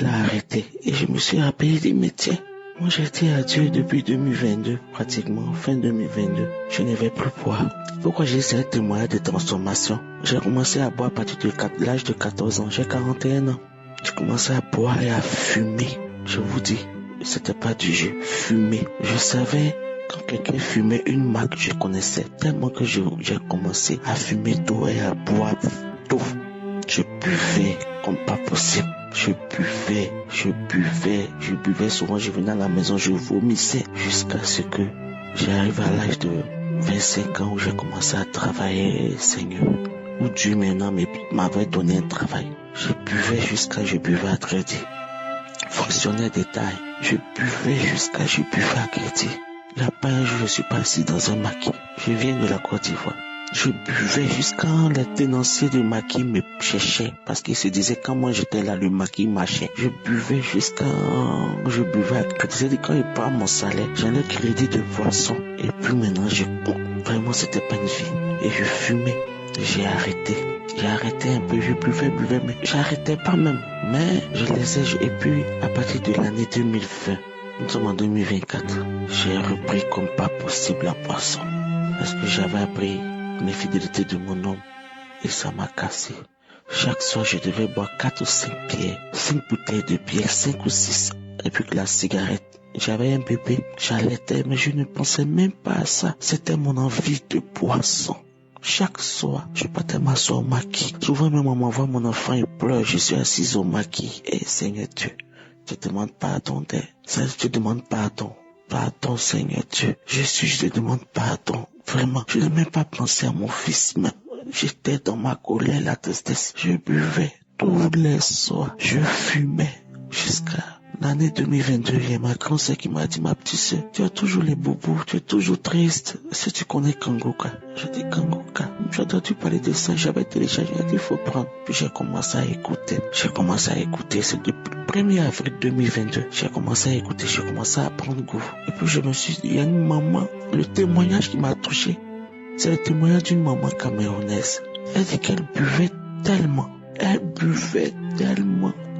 a arrêté. Et je me suis rappelé, dit, mais tiens, Moi, j'ai dit à Dieu depuis 2022, pratiquement, fin 2022. Je ne vais plus boire. Pourquoi j'ai essayé de témoigner de transformation? J'ai commencé à boire à partir de l'âge de 14 ans. J'ai 41 ans. J'ai commencé à boire et à fumer. Je vous dis, c'était pas du jeu. Fumer. Je savais quand quelqu'un fumait une marque, je connaissais. Tellement que j'ai commencé à fumer tout et à boire tout. Je buvais comme pas possible. Je buvais souvent, je venais à la maison, je vomissais jusqu'à ce que j'arrive à l'âge de 25 ans où j'ai commencé à travailler, Seigneur. Où Dieu maintenant m'avait donné un travail. Je buvais à crédit. Fonctionnaire détail. Je buvais à crédit. Là-bas, un jour, je suis passé dans un maquis. Je viens de la Côte d'Ivoire. Je buvais jusqu'à les tenanciers de maquis me cherchaient parce qu'ils se disaient quand moi j'étais là, le maquis marchait. Je buvais à crédit. C'est-à-dire quand ils parlent mon salaire, j'ai le crédit de boisson. Et puis maintenant, vraiment, c'était pas une vie. Et je fumais. J'ai arrêté un peu, je buvais, mais j'arrêtais pas même. Mais je laissais, et puis à partir de l'année 2020, nous sommes en 2024, j'ai repris comme pas possible la boisson. Parce que j'avais appris l'infidélité de mon homme et ça m'a cassé. Chaque soir, je devais boire 4 ou 5 bières, 5 bouteilles de bière, 5 ou 6. Et puis la cigarette. J'avais un bébé, j'allaitais, mais je ne pensais même pas à ça. C'était mon envie de boisson. Chaque soir, je partais m'asseoir au maquis. Souvent même, on m'envoie mon enfant, il pleure. Je suis assise au maquis. Et Seigneur Dieu, je demande pardon je demande pardon. Pardon, Seigneur Dieu. Je te demande pardon. Vraiment, je n'ai même pas pensé à mon fils. Mais j'étais dans ma colère, la tristesse. Je buvais tous les soirs. Je fumais jusqu'à l'année 2022, il y a ma grande sœur qui m'a dit, ma petite sœur, tu as toujours les boubous, tu es toujours triste. Est-ce que tu connais Kangoka? Je dis Kangoka. Tu as entendu parler de ça, j'avais téléchargé, j'ai dit, il faut prendre. Puis j'ai commencé à écouter. C'est depuis le 1er avril 2022. J'ai commencé à écouter, j'ai commencé à prendre goût. Et puis je me suis dit, il y a une maman, le témoignage qui m'a touché, c'est le témoignage d'une maman camerounaise. Elle dit qu'elle buvait tellement.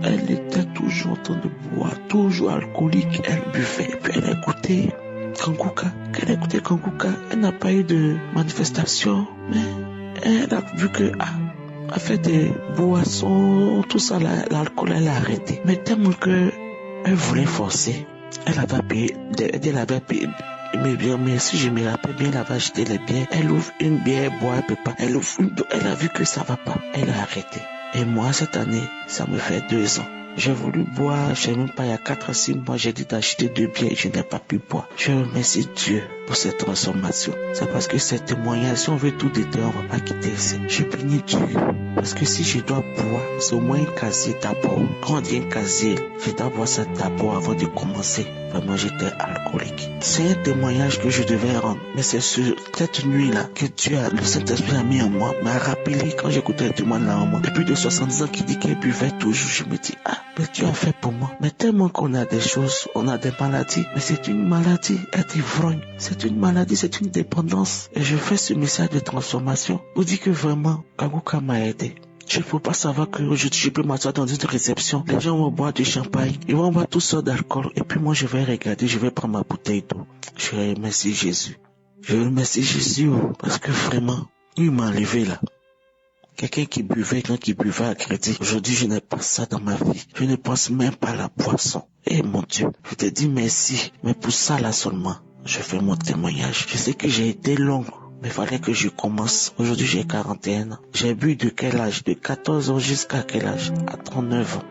Elle était toujours en train de boire, toujours alcoolique. Elle buvait, et puis elle écoutait Kangoka. Elle n'a pas eu de manifestation, mais elle a vu que, a fait des boissons, tout ça, l'alcool, elle a arrêté. Mais tellement que elle voulait forcer, elle avait payé, mais si je me rappelle bien, elle avait acheté les bières. Elle ouvre une bière, elle boit, elle peut pas. Elle a vu que ça va pas. Elle a arrêté. Et moi, cette année, ça me fait 2 ans. J'ai voulu boire, je sais même pas, il y a 4 à 6 mois, j'ai dit d'acheter 2 bières et je n'ai pas pu boire. Je remercie Dieu pour cette transformation. C'est parce que cette témoignage, si on veut tout détruire, on va pas quitter ici. Je bénis Dieu. Parce que si je dois boire, c'est au moins un casier d'abord. Quand on dit un casier, je dois boire ça d'abord avant de commencer. Vraiment, j'étais alcoolique. C'est un témoignage que je devais rendre. Mais c'est sur cette nuit-là que Dieu, le Saint-Esprit a mis en moi, m'a rappelé quand j'écoutais le témoignage là en moi. Depuis de 70 ans qui dit qu'elle buvait toujours, je me dis, mais Dieu a fait pour moi. Mais tellement qu'on a des choses, on a des maladies. Mais c'est une maladie, être ivrogne. C'est une maladie, c'est une dépendance. Et je fais ce message de transformation. Vous dit que vraiment, Kangoka m'a aidé. Je ne peux pas savoir que aujourd'hui je peux m'asseoir dans une réception. Les gens vont boire du champagne. Ils vont boire tout sortes d'alcool. Et puis moi je vais regarder, je vais prendre ma bouteille d'eau. Je remercie Jésus. Parce que vraiment, il m'a enlevé là. Quelqu'un qui buvait à crédit. Aujourd'hui, je n'ai pas ça dans ma vie. Je ne pense même pas à la boisson. Eh mon Dieu, je te dis merci. Mais pour ça là seulement, je fais mon témoignage. Je sais que j'ai été long. Mais il fallait que je commence. Aujourd'hui, j'ai 41 ans. J'ai bu de quel âge? De 14 ans jusqu'à quel âge? À 39 ans.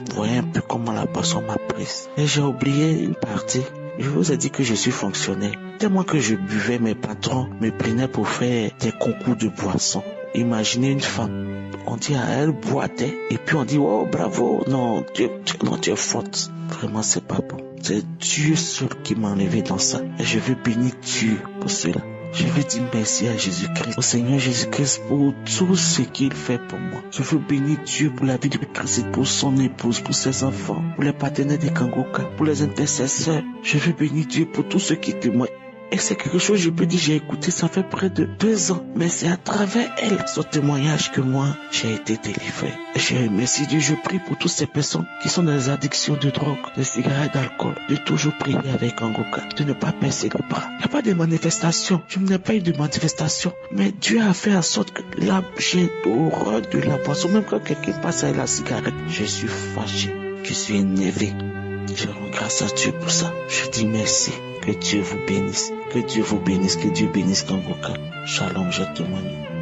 Vous voyez un peu comment la boisson m'a prise. Et j'ai oublié une partie. Je vous ai dit que je suis fonctionnaire. Tellement que je buvais, mes patrons me prenaient pour faire des concours de boissons. Imaginez une femme. On dit à elle boitait. Et puis on dit, oh bravo. Non, tu es faute. Vraiment, c'est pas bon. C'est Dieu seul qui m'a enlevé dans ça. Et je veux bénir Dieu pour cela. Je veux dire merci à Jésus-Christ, au Seigneur Jésus-Christ pour tout ce qu'il fait pour moi. Je veux bénir Dieu pour la vie de Christ, pour son épouse, pour ses enfants, pour les partenaires de Kangoka, pour les intercesseurs. Je veux bénir Dieu pour tous ceux qui témoignent. Et c'est quelque chose, je peux dire, j'ai écouté, ça fait près de 2 ans. Mais c'est à travers elle, son témoignage, que moi, j'ai été délivré. Et merci Dieu, je prie pour toutes ces personnes qui sont dans les addictions de drogue, de cigarettes, d'alcool, de toujours prier avec Kangoka, de ne pas baisser les bras. Il n'y a pas de manifestation. Je n'ai pas eu de manifestation. Mais Dieu a fait en sorte que là, j'ai horreur de la boisson. Même quand quelqu'un passe avec la cigarette, je suis fâché. Je suis énervé. Je rends grâce à Dieu pour ça. Je dis merci. Que Dieu vous bénisse. Que Dieu vous bénisse. Que Dieu bénisse Kangoka. Shalom, je témoigne.